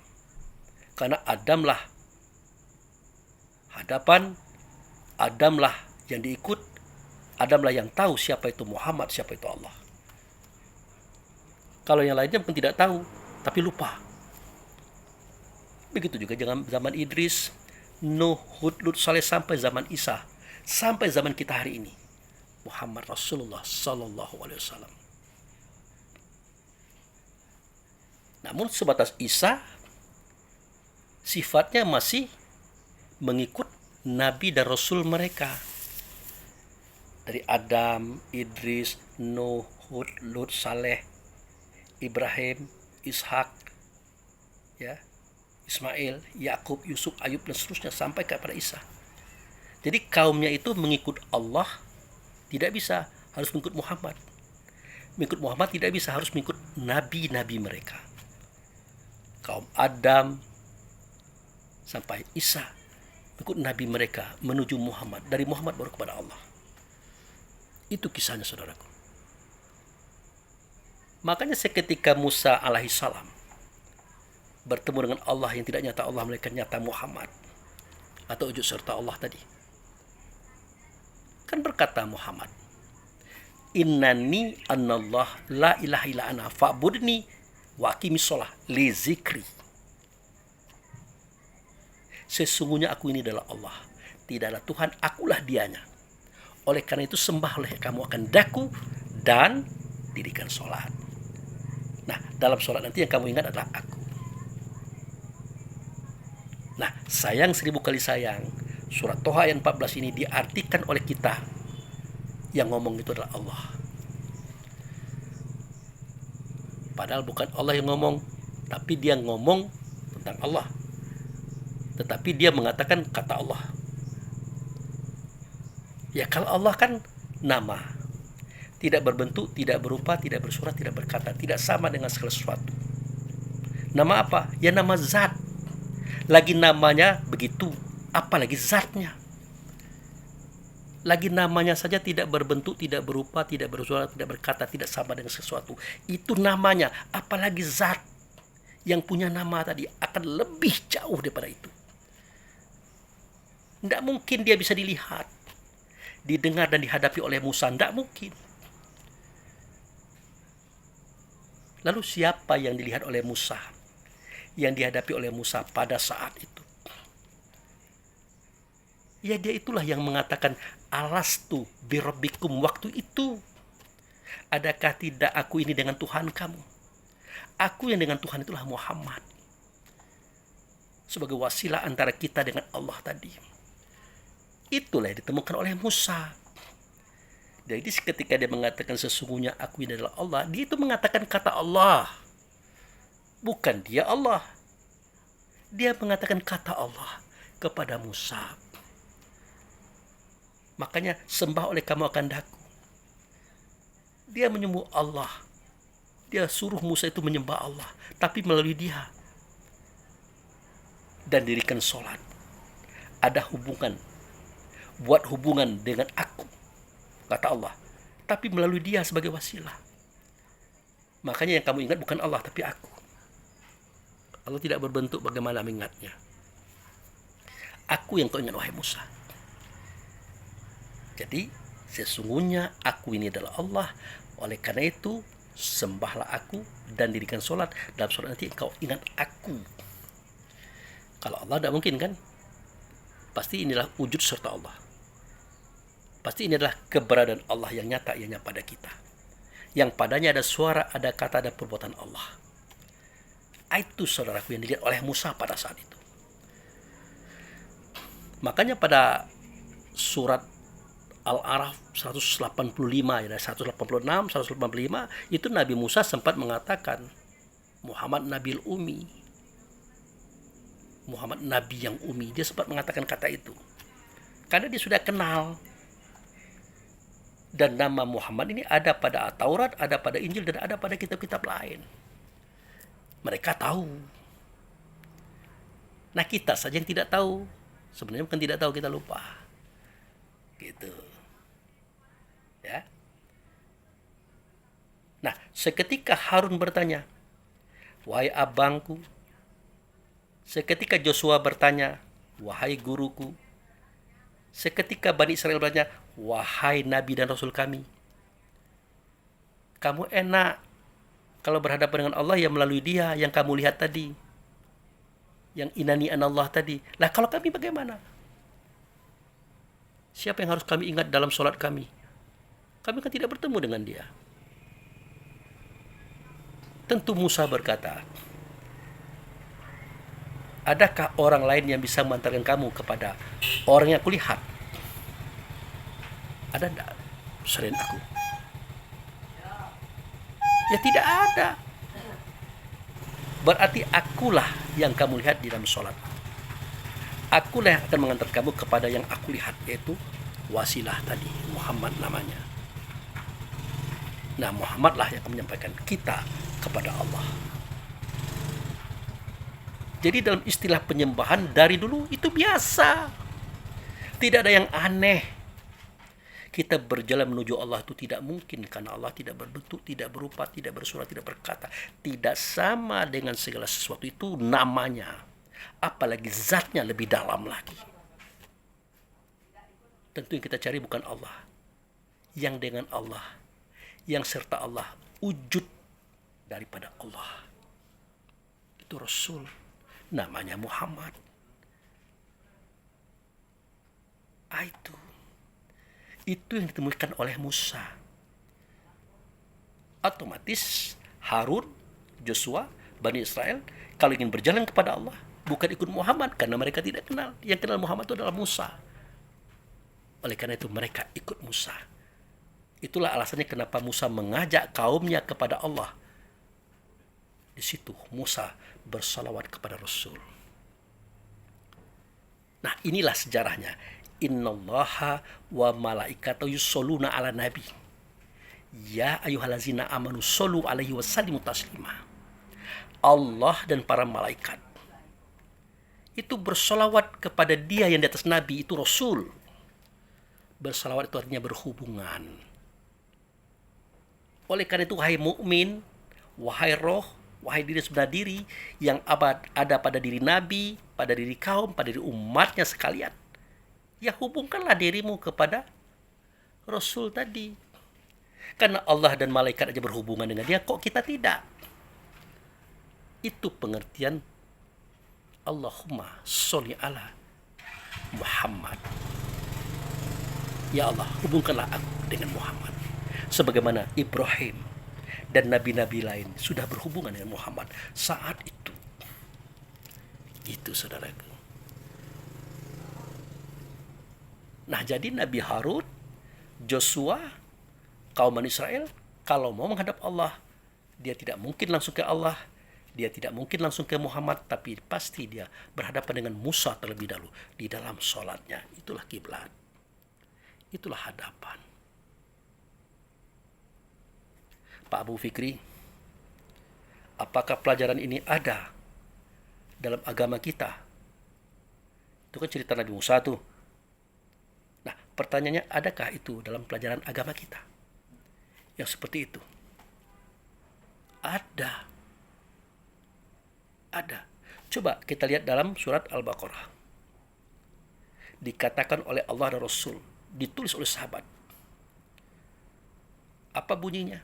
Karena Adamlah hadapan, Adamlah yang diikut, Adamlah yang tahu siapa itu Muhammad, siapa itu Allah. Kalau yang lainnya mungkin tidak tahu, tapi lupa. Begitu juga zaman Idris, Nuh, Hud, Lut, Saleh, sampai zaman Isa, sampai zaman kita hari ini, Muhammad Rasulullah Sallallahu Alaihi Wasallam. Namun sebatas Isa, sifatnya masih mengikut Nabi dan Rasul mereka. Dari Adam, Idris, Nuh, Hud, Lut, Saleh, Ibrahim, Ishak, ya, Ismail, Yakub, Yusuf, Ayub, dan seterusnya sampai kepada Isa. Jadi kaumnya itu mengikut Allah tidak bisa, harus mengikut Muhammad. Mengikut Muhammad tidak bisa, harus mengikut nabi-nabi mereka. Kaum Adam sampai Isa, mengikut nabi mereka menuju Muhammad, dari Muhammad baru kepada Allah. Itu kisahnya, saudaraku. Makanya seketika Musa alaihissalam bertemu dengan Allah yang tidak nyata Allah, melainkan nyata Muhammad, atau wujud serta Allah tadi, kan berkata Muhammad, innani anallah la ilaha illa ana fa'budni wa aqimis shalah li zikri. Sesungguhnya aku ini adalah Allah, tidak ada Tuhan, akulah dianya. Oleh karena itu sembahlah kamu akan daku dan dirikan sholat. Nah, dalam sholat nanti yang kamu ingat adalah aku. Nah, sayang 1000 kali sayang, surat Toha ayat 14 ini diartikan oleh kita, yang ngomong itu adalah Allah. Padahal bukan Allah yang ngomong, tapi dia ngomong tentang Allah. Tetapi dia mengatakan kata Allah. Ya, kalau Allah kan nama, tidak berbentuk, tidak berupa, tidak bersuara, tidak berkata, tidak sama dengan segala sesuatu. Nama apa? Ya nama zat. Lagi namanya begitu, apalagi zatnya. Lagi namanya saja tidak berbentuk, tidak berupa, tidak bersuara, tidak berkata, tidak sama dengan sesuatu. Itu namanya, apalagi zat yang punya nama tadi akan lebih jauh daripada itu. Tidak mungkin dia bisa dilihat, didengar dan dihadapi oleh Musa, tidak mungkin. Lalu siapa yang dilihat oleh Musa, yang dihadapi oleh Musa pada saat itu? Ya, dia itulah yang mengatakan alastu birabbikum waktu itu. Adakah tidak aku ini dengan Tuhan kamu? Aku yang dengan Tuhan itulah Muhammad. Sebagai wasilah antara kita dengan Allah tadi. Itulah yang ditemukan oleh Musa. Jadi ketika dia mengatakan sesungguhnya aku ini adalah Allah, dia itu mengatakan kata Allah. Bukan dia Allah. Dia mengatakan kata Allah kepada Musa. Makanya sembah oleh kamu akan daku. Dia menyembah Allah. Dia suruh Musa itu menyembah Allah, tapi melalui dia. Dan dirikan sholat. Ada hubungan. Buat hubungan dengan aku, kata Allah, tapi melalui dia sebagai wasilah. Makanya yang kamu ingat bukan Allah, tapi aku. Allah tidak berbentuk, bagaimana mengingatnya? Aku yang kau ingat, wahai Musa. Jadi sesungguhnya aku ini adalah Allah. Oleh karena itu sembahlah aku dan dirikan sholat. Dalam sholat nanti engkau ingat aku. Kalau Allah tidak mungkin kan? Pasti inilah wujud serta Allah. Pasti ini adalah keberadaan Allah yang nyata, yang nyata pada kita. Yang padanya ada suara, ada kata, ada perbuatan Allah. Itu saudaraku yang dilihat oleh Musa pada saat itu. Makanya pada surat Al-A'raf 185, ya, 186, 185, itu Nabi Musa sempat mengatakan, Muhammad Nabil Umi. Muhammad Nabi yang Umi. Dia sempat mengatakan kata itu. Karena dia sudah kenal. Dan nama Muhammad ini ada pada Taurat, ada pada Injil, dan ada pada kitab-kitab lain. Mereka tahu. Nah, kita saja yang tidak tahu. Sebenarnya bukan tidak tahu, kita lupa. Gitu. Ya. Nah, seketika Harun bertanya, wahai abangku. Seketika Joshua bertanya, wahai guruku. Seketika Bani Israel bertanya, wahai Nabi dan Rasul kami. Kamu enak kalau berhadapan dengan Allah yang melalui dia yang kamu lihat tadi. Yang inani anallah tadi. Lah kalau kami bagaimana? Siapa yang harus kami ingat dalam sholat kami? Kami kan tidak bertemu dengan dia. Tentu Musa berkata, adakah orang lain yang bisa mengantarkan kamu kepada orang yang aku lihat? Ada enggak selain aku? Ya tidak ada. Berarti akulah yang kamu lihat di dalam sholat. Akulah yang akan mengantar kamu kepada yang aku lihat, yaitu wasilah tadi, Muhammad namanya. Nah, Muhammadlah yang akan menyampaikan kita kepada Allah. Jadi dalam istilah penyembahan dari dulu itu biasa. Tidak ada yang aneh. Kita berjalan menuju Allah itu tidak mungkin karena Allah tidak berbentuk, tidak berupa, tidak bersuara, tidak berkata, tidak sama dengan segala sesuatu itu namanya. Apalagi zatnya lebih dalam lagi. Tentu yang kita cari bukan Allah. Yang dengan Allah, yang serta Allah, wujud daripada Allah. Itu Rasul, namanya Muhammad. Itu yang ditemukan oleh Musa. Otomatis Harun, Joshua, Bani Israel kalau ingin berjalan kepada Allah bukan ikut Muhammad karena mereka tidak kenal. Yang kenal Muhammad itu adalah Musa. Oleh karena itu mereka ikut Musa. Itulah alasannya kenapa Musa mengajak kaumnya kepada Allah. Di situ Musa bersalawat kepada Rasul. Nah, inilah sejarahnya. Innallaha wa malaikatahu yusholluna ala nabi. Ya ayyuhallazina amanu shollu alaihi wasallimu taslima. Allah dan para malaikat itu bersolawat kepada dia yang di atas nabi, itu Rasul. Bersalawat itu artinya berhubungan. Oleh karena itu, wahai mukmin, wahai roh, wahai diri sebenar diri yang ada pada diri nabi, pada diri kaum, pada diri umatnya sekalian, ya hubungkanlah dirimu kepada Rasul tadi. Karena Allah dan malaikat aja berhubungan dengan dia, kok kita tidak? Itu pengertian Allahumma sholli ala Muhammad. Ya Allah, hubungkanlah aku dengan Muhammad. Sebagaimana Ibrahim dan nabi-nabi lain sudah berhubungan dengan Muhammad saat itu. Itu saudaraku. Nah, jadi Nabi Harun, Joshua, kaum Bani Israel, kalau mau menghadap Allah, dia tidak mungkin langsung ke Allah, dia tidak mungkin langsung ke Muhammad, tapi pasti dia berhadapan dengan Musa terlebih dahulu di dalam sholatnya. Itulah kiblat, itulah hadapan. Pak Abu Fikri, apakah pelajaran ini ada dalam agama kita? Itu kan cerita Nabi Musa tuh. Nah, pertanyaannya, adakah itu dalam pelajaran agama kita? Yang seperti itu. Ada. Coba kita lihat dalam surat Al-Baqarah. Dikatakan oleh Allah dan Rasul, ditulis oleh sahabat. Apa bunyinya?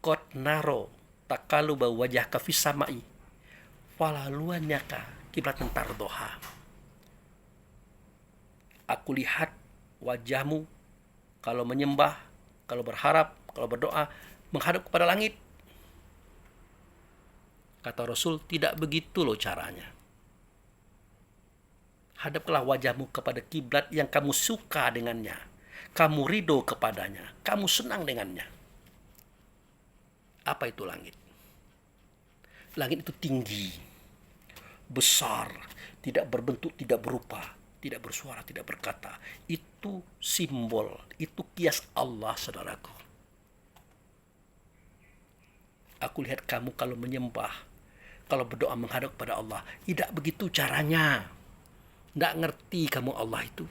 Qad naro taqalluba wajhaka fis samai falaluanyaka kiblatan tardoha. Aku lihat wajahmu kalau menyembah, kalau berharap, kalau berdoa menghadap kepada langit. Kata Rasul, tidak begitu loh caranya. Hadaplah wajahmu kepada kiblat yang kamu suka dengannya, kamu ridho kepadanya, kamu senang dengannya. Apa itu langit? Langit itu tinggi, besar, tidak berbentuk, tidak berupa, tidak bersuara, tidak berkata. Itu simbol, itu kias Allah, saudaraku. Aku lihat kamu kalau menyembah, kalau berdoa menghadap kepada Allah, tidak begitu caranya. Tidak ngerti kamu Allah itu.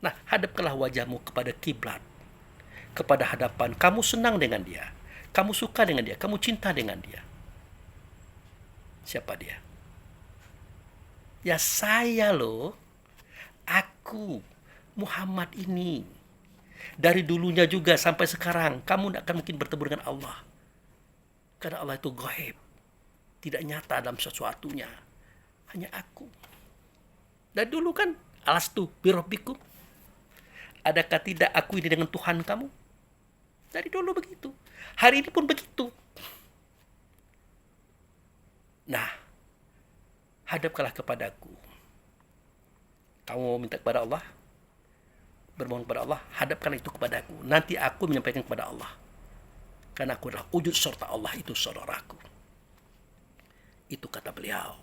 Nah, hadapkanlah wajahmu kepada kiblat, kepada hadapan. Kamu senang dengan dia, kamu suka dengan dia, kamu cinta dengan dia. Siapa dia? Ya saya loh. Aku, Muhammad ini. Dari dulunya juga sampai sekarang, kamu tidak akan mungkin bertemu dengan Allah. Karena Allah itu gaib, tidak nyata dalam sesuatunya. Hanya aku. Dan dulu kan, alastu birabbikum. Adakah tidak aku ini dengan Tuhan kamu? Dari dulu begitu. Hari ini pun begitu. Nah, hadapkanlah kepadaku. Kamu mau minta kepada Allah? Bermohon kepada Allah, hadapkan itu kepadaku. Nanti aku menyampaikan kepada Allah. Karena aku adalah wujud serta Allah itu saudaraku. Itu kata beliau.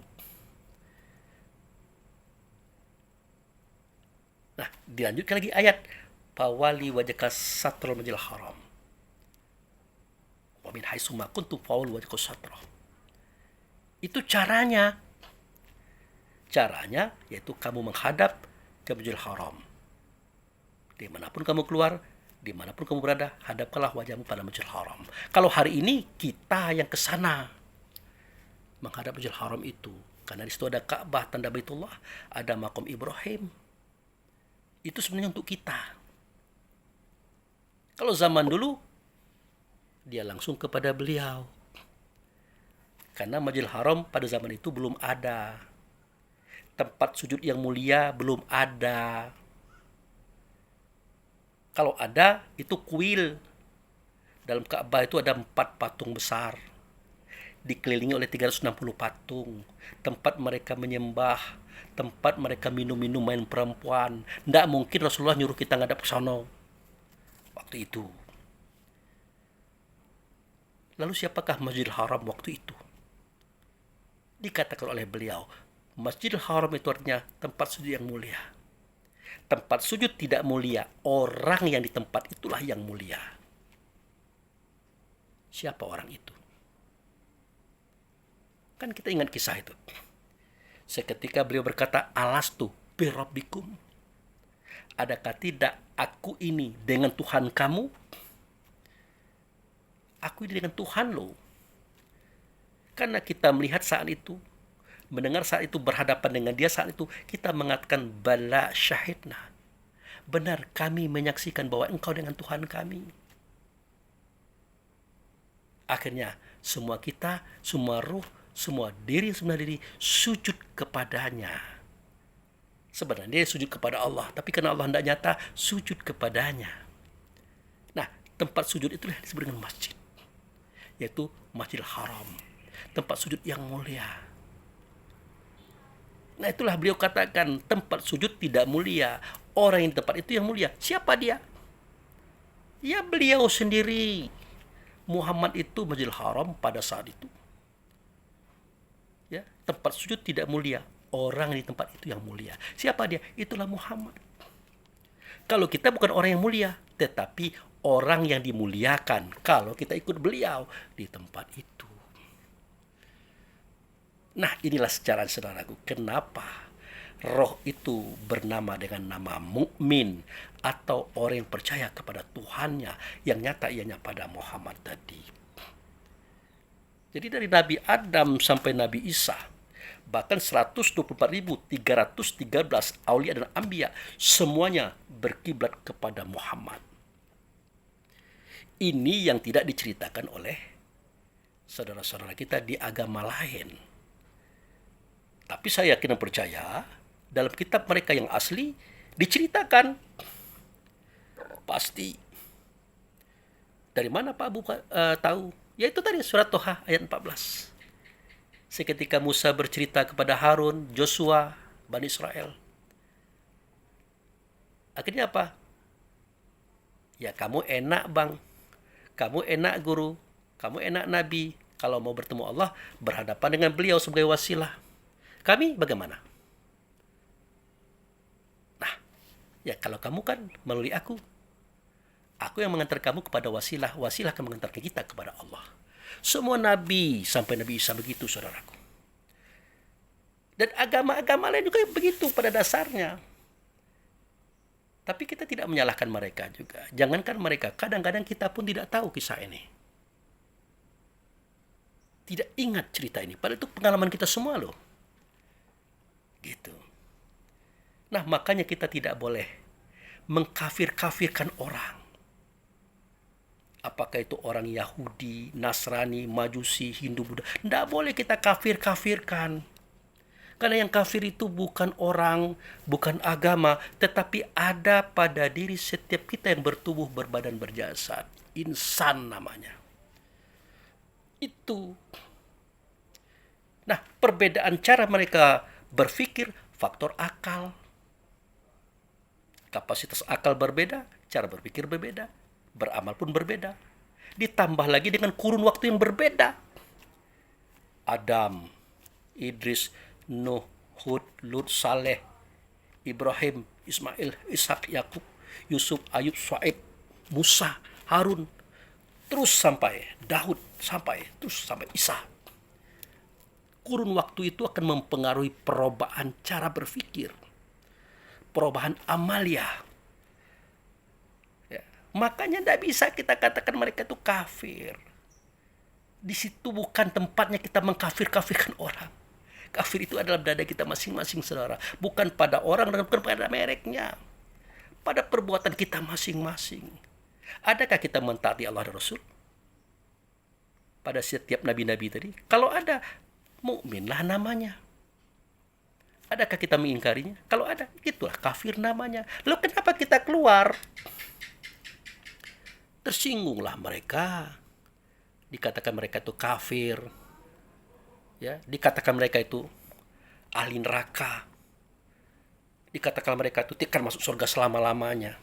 Nah, dilanjutkan lagi ayat. fawali wajhaka satrul masjidil haram. Wa min haitsu ma kuntum fawali wajhaka satrah. Itu caranya. Caranya yaitu kamu menghadap ke Masjidil Haram. Dimanapun kamu keluar, dimanapun kamu berada, hadapkanlah wajahmu pada Masjidil Haram. Kalau hari ini kita yang ke sana menghadap Masjidil Haram itu, karena di situ ada Ka'bah, tanda Baitullah, ada makam Ibrahim. Itu sebenarnya untuk kita. Kalau zaman dulu, dia langsung kepada beliau. Karena Masjidil Haram pada zaman itu belum ada. Tempat sujud yang mulia belum ada. Kalau ada, itu kuil. Dalam Ka'bah itu ada 4 patung besar. Dikelilingi oleh 360 patung. Tempat mereka menyembah. Tempat mereka minum-minum main perempuan. Tidak mungkin Rasulullah nyuruh kita ngadap ke sana waktu itu. Lalu siapakah Masjidil Haram waktu itu? Dikatakan oleh beliau, Masjidil Haram itu artinya tempat sujud yang mulia. Tempat sujud tidak mulia, orang yang di tempat itulah yang mulia. Siapa orang itu? Kan kita ingat kisah itu. Seketika beliau berkata, alastu birabbikum. Adakah tidak aku ini dengan Tuhan kamu? Aku ini dengan Tuhan loh. Karena kita melihat saat itu, mendengar saat itu, berhadapan dengan dia saat itu, kita mengatakan bala syahidna. Benar, kami menyaksikan bahwa engkau dengan Tuhan kami. Akhirnya semua kita, semua ruh, semua diri sujud kepadanya. Sebenarnya dia sujud kepada Allah, tapi karena Allah tidak nyata, sujud kepadanya. Nah, tempat sujud itulah yang disebut dengan masjid, yaitu Masjidil Haram, tempat sujud yang mulia. Nah, itulah beliau katakan tempat sujud tidak mulia. Orang yang di tempat itu yang mulia. Siapa dia? Ya beliau sendiri. Muhammad itu Masjidil Haram pada saat itu. Ya, tempat sujud tidak mulia. Orang di tempat itu yang mulia. Siapa dia? Itulah Muhammad. Kalau kita bukan orang yang mulia, tetapi orang yang dimuliakan kalau kita ikut beliau di tempat itu. Nah, inilah sejarah saudaraku, kenapa roh itu bernama dengan nama mukmin atau orang yang percaya kepada Tuhannya yang nyata ianya pada Muhammad tadi. Jadi dari Nabi Adam sampai Nabi Isa, bahkan 124.313 aulia dan anbiya, semuanya berkiblat kepada Muhammad. Ini yang tidak diceritakan oleh saudara-saudara kita di agama lain. Tapi saya yakin dan percaya dalam kitab mereka yang asli diceritakan. Pasti. Dari mana Pak Abu tahu? Yaitu tadi surat Toha ayat 14. Seketika Musa bercerita kepada Harun, Joshua, Bani Israel. Akhirnya apa? Ya kamu enak bang. Kamu enak guru. Kamu enak nabi. Kalau mau bertemu Allah, berhadapan dengan beliau sebagai wasilah. Kami bagaimana? Nah, ya kalau kamu kan melalui aku yang mengantar kamu kepada wasilah, wasilah akan mengantarkan kita kepada Allah. Semua nabi sampai Nabi Isa begitu, saudaraku. Dan agama-agama lain juga begitu pada dasarnya. Tapi kita tidak menyalahkan mereka juga. Jangankan mereka, kadang-kadang kita pun tidak tahu kisah ini. Tidak ingat cerita ini, padahal itu pengalaman kita semua loh. Gitu. Nah, makanya kita tidak boleh mengkafir-kafirkan orang. Apakah itu orang Yahudi, Nasrani, Majusi, Hindu, Buddha. Tidak boleh kita kafir-kafirkan. Karena yang kafir itu bukan orang, bukan agama, tetapi ada pada diri setiap kita yang bertubuh, berbadan, berjasad. Insan namanya. Itu. Nah, perbedaan cara mereka berpikir, faktor akal. Kapasitas akal berbeda, cara berpikir berbeda, beramal pun berbeda. Ditambah lagi dengan kurun waktu yang berbeda. Adam, Idris, Nuh, Hud, Lut, Saleh, Ibrahim, Ismail, Ishak, Yakub. Yusuf, Ayub, Shu'aib, Musa, Harun, terus sampai Daud, terus sampai Isa. Kurun waktu itu akan mempengaruhi perubahan cara berpikir, perubahan amalia. Ya. Makanya tidak bisa kita katakan mereka itu kafir. Di situ bukan tempatnya kita mengkafir-kafirkan orang. Kafir itu adalah dada kita masing-masing, saudara. Bukan pada orang dan bukan pada mereknya. Pada perbuatan kita masing-masing. Adakah kita mentaati Allah dan Rasul? Pada setiap nabi-nabi tadi. Kalau ada, mukminlah namanya. Adakah kita mengingkarinya? Kalau ada, itulah kafir namanya. Lalu kenapa kita keluar? Tersinggunglah mereka. Dikatakan mereka itu kafir. Ya, dikatakan mereka itu ahli neraka. Dikatakan mereka itu tidak masuk surga selama-lamanya.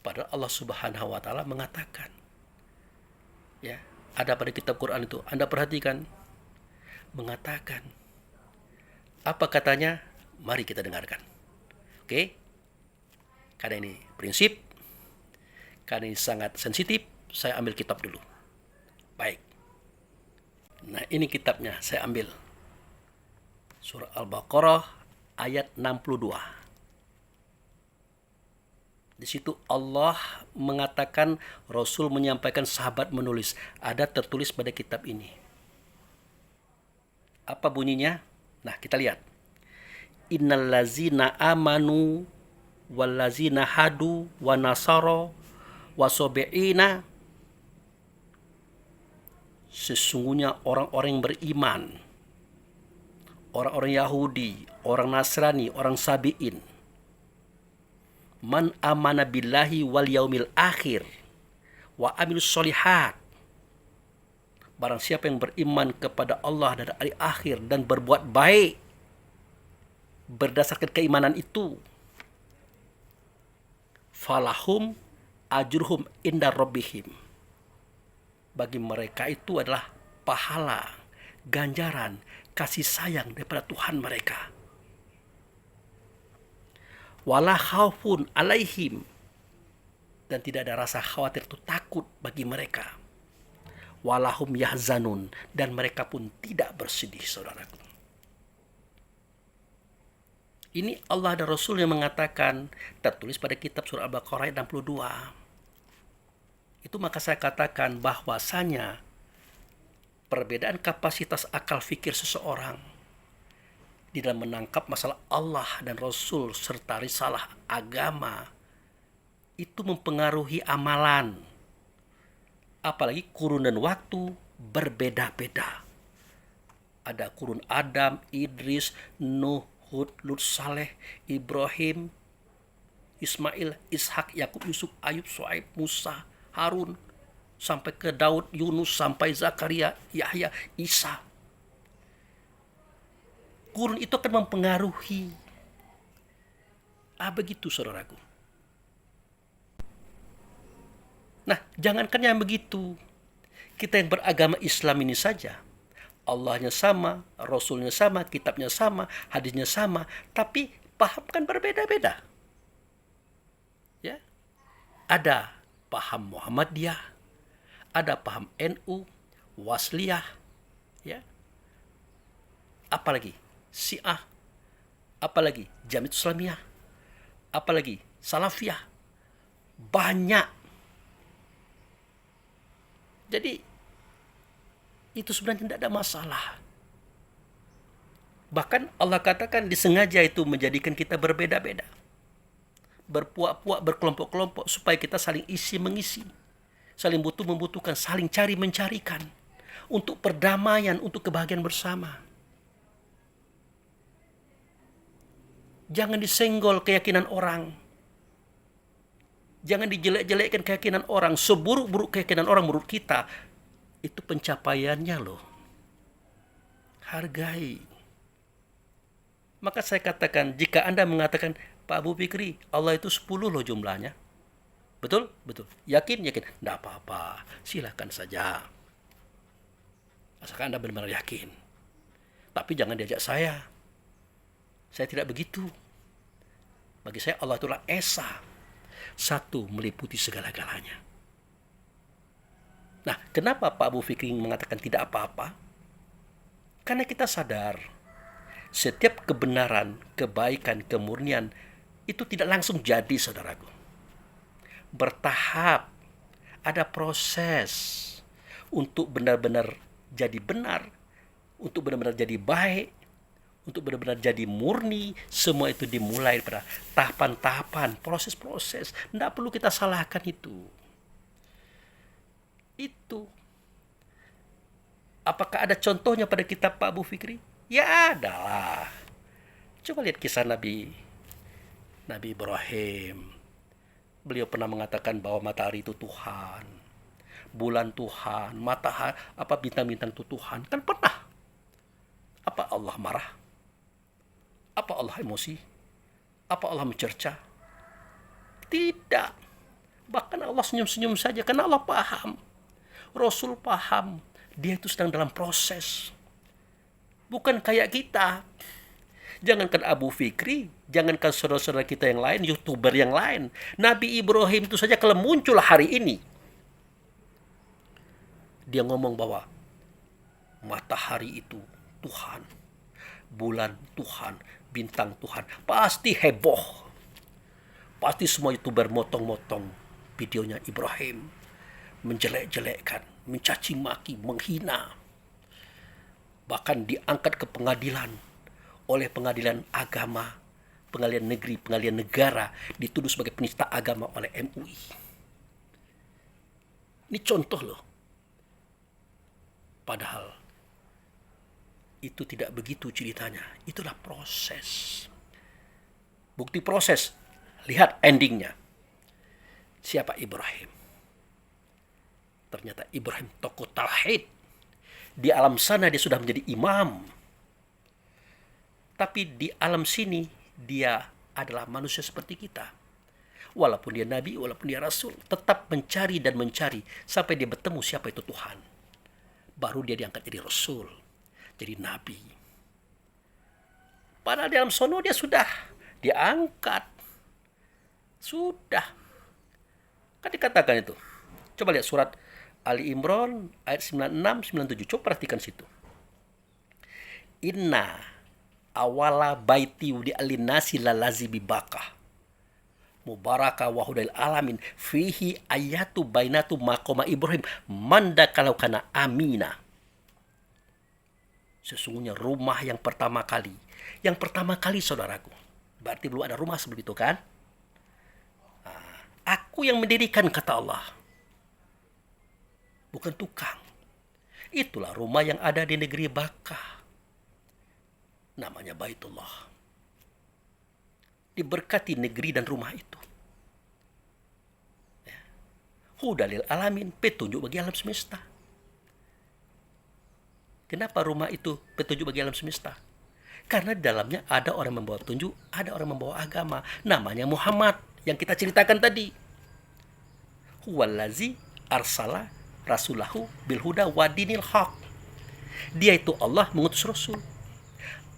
Padahal Allah Subhanahu wa taala mengatakan, ya, ada pada kitab Quran itu, Anda perhatikan, mengatakan apa katanya? Mari kita dengarkan. Oke? Karena ini prinsip, karena ini sangat sensitif, saya ambil kitab dulu. Baik. Nah, ini kitabnya, saya ambil. Surah Al-Baqarah ayat 62. Di situ Allah mengatakan, Rasul menyampaikan, sahabat menulis. Ada tertulis pada kitab ini. Apa bunyinya? Nah, kita lihat. Innal ladzina amanu wal ladzina hadu wa nasara wa sabiina, sesungguhnya orang-orang yang beriman, orang-orang Yahudi, orang Nasrani, orang Sabi'in, man amana billahi wal yaumil akhir wa amilus solihat, barang siapa yang beriman kepada Allah dan hari akhir dan berbuat baik berdasarkan keimanan itu, falahum ajruhum inda rabbihim, bagi mereka itu adalah pahala, ganjaran, kasih sayang daripada Tuhan mereka. Wala khaufun alaihim, dan tidak ada rasa khawatir atau takut bagi mereka. Walahum yahzanun, dan mereka pun tidak bersedih, saudaraku. Ini Allah dan Rasul yang mengatakan, tertulis pada kitab surah Al-Baqarah ayat 62. Itu maka saya katakan bahwasanya perbedaan kapasitas akal fikir seseorang di dalam menangkap masalah Allah dan Rasul serta risalah agama itu mempengaruhi amalan. Apalagi kurun dan waktu berbeda-beda. Ada kurun Adam, Idris, Nuh, Hud, Lut, Saleh, Ibrahim, Ismail, Ishak, Yakub, Yusuf, Ayub, Shu'aib, Musa, Harun, sampai ke Daud, Yunus, sampai Zakaria, Yahya, Isa. Kurun itu akan mempengaruhi. Begitu, saudaraku. Nah, jangankan yang begitu. Kita yang beragama Islam ini saja, Allahnya sama, Rasulnya sama, kitabnya sama, hadisnya sama, tapi paham kan berbeda-beda. Ya, ada paham Muhammadiyah, ada paham NU, Wasliyah, ya, apalagi Syiah, apalagi Jamiat Islamiyah, apalagi Salafiyah, banyak. Jadi itu sebenarnya tidak ada masalah. Bahkan Allah katakan disengaja itu menjadikan kita berbeda-beda, berpuak-puak, berkelompok-kelompok, supaya kita saling isi mengisi, saling butuh membutuhkan, saling cari mencarikan, untuk perdamaian, untuk kebahagiaan bersama. Jangan disenggol keyakinan orang. Jangan dijelek-jelekkan keyakinan orang. Seburuk-buruk keyakinan orang menurut kita, itu pencapaiannya loh. Hargai. Maka saya katakan, jika Anda mengatakan, Pak Abu Fikri, Allah itu 10 loh jumlahnya. Betul? Betul. Yakin? Yakin. Tidak apa-apa. Silakan saja. Asalkan Anda benar-benar yakin. Tapi jangan diajak saya. Saya tidak begitu. Bagi saya Allah itulah Esa. Satu meliputi segala-galanya. Nah, kenapa Pak Abu Fikri mengatakan tidak apa-apa? Karena kita sadar setiap kebenaran, kebaikan, kemurnian itu tidak langsung jadi, saudaraku. Bertahap, ada proses untuk benar-benar jadi benar, untuk benar-benar jadi baik, untuk benar-benar jadi murni. Semua itu dimulai pada tahapan-tahapan, proses-proses. Tidak perlu kita salahkan itu. Apakah ada contohnya pada kitab Pak Abu Fikri? Ya ada lah. Coba lihat kisah Nabi Ibrahim. Beliau pernah mengatakan bahwa matahari itu Tuhan, bulan Tuhan, matahari, bintang-bintang itu Tuhan. Kan pernah. Apa Allah marah? Apa Allah emosi? Apa Allah mencerca? Tidak. Bahkan Allah senyum-senyum saja karena Allah paham. Rasul paham. Dia itu sedang dalam proses. Bukan kayak kita. Jangankan Abu Fikri, jangankan saudara-saudara kita yang lain, YouTuber yang lain. Nabi Ibrahim itu saja kalau muncul hari ini, dia ngomong bahwa matahari itu Tuhan, bulan Tuhan, bintang Tuhan. Pasti heboh. Pasti semua YouTuber motong-motong videonya Ibrahim, menjelek-jelekkan, mencaci maki, menghina. Bahkan diangkat ke pengadilan oleh pengadilan agama, pengadilan negeri, pengadilan negara, dituduh sebagai penista agama oleh MUI. Ini contoh loh. Padahal itu tidak begitu ceritanya. Itulah proses. Bukti proses. Lihat endingnya. Siapa Ibrahim? Ternyata Ibrahim tokoh tauhid. Di alam sana dia sudah menjadi imam. Tapi di alam sini dia adalah manusia seperti kita. Walaupun dia nabi, walaupun dia rasul, tetap mencari dan mencari sampai dia bertemu siapa itu Tuhan. Baru dia diangkat jadi rasul, jadi nabi. Padahal di alam sono dia sudah diangkat. Sudah. Kan dikatakan itu. Coba lihat surat Ali Imran ayat 96, 97. Coba perhatikan situ. Inna awala baiti di alinasi lalazi bibakah mubaraka wa hudal alamin fihi ayatu bainatu maqama Ibrahim manda kalau kana amina. Sesungguhnya rumah yang pertama kali saudaraku, berarti belum ada rumah sebelum itu kan. Aku yang mendirikan, kata Allah, bukan tukang. Itulah rumah yang ada di negeri Bakkah, namanya Baitullah. Diberkati negeri dan rumah itu. Hudalil alamin, petunjuk bagi alam semesta. Kenapa rumah itu petunjuk bagi alam semesta? Karena di dalamnya ada orang membawa petunjuk, ada orang membawa agama. Namanya Muhammad yang kita ceritakan tadi. Huwallazi arsala rasulahu bilhuda wadinil haq. Dia itu Allah mengutus Rasul.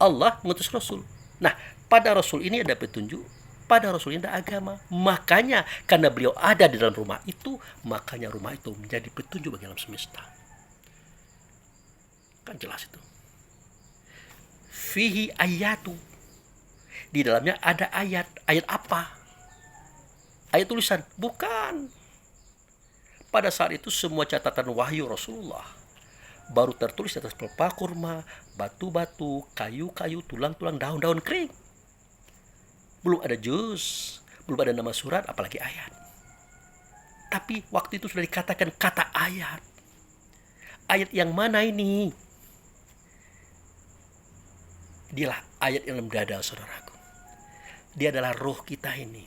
Allah mengutus Rasul. Nah, pada Rasul ini ada petunjuk, pada Rasul ini ada agama. Makanya karena beliau ada di dalam rumah itu, makanya rumah itu menjadi petunjuk bagi alam semesta. Kan jelas itu. Fihi ayatu. Di dalamnya ada ayat. Ayat apa? Ayat tulisan? Bukan. Pada saat itu semua catatan wahyu Rasulullah baru tertulis di atas pelepah kurma, batu-batu, kayu-kayu, tulang-tulang, daun-daun kering. Belum ada juz, belum ada nama surat, apalagi ayat. Tapi waktu itu sudah dikatakan kata ayat. Ayat yang mana ini? Dialah ayat yang dalam dada saudaraku. Dia adalah roh kita ini.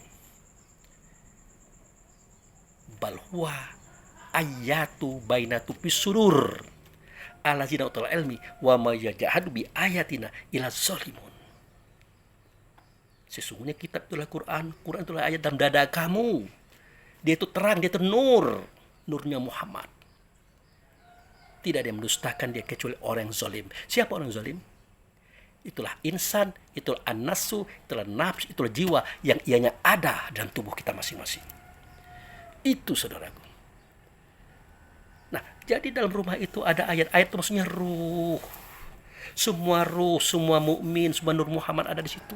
Bal huwa ayatu bainatu bisurur allazina utul ilmi wa ma yajhadu bi ayatina ila zalimun. Sesungguhnya kitab itulah Quran, Quran itulah ayat dalam dada kamu. Dia itu terang, dia itu nur, nurnya Muhammad. Tidak ada yang mendustakan dia kecuali orang yang zalim. Siapa orang zalim? Itulah insan, itulah an-nafsu, itulah nafs, itulah jiwa yang ianya ada dalam tubuh kita masing-masing. Itu saudaraku. Nah, jadi dalam rumah itu ada ayat-ayat itu maksudnya ruh. Ruh, semua mukmin, semua Nur Muhammad ada di situ.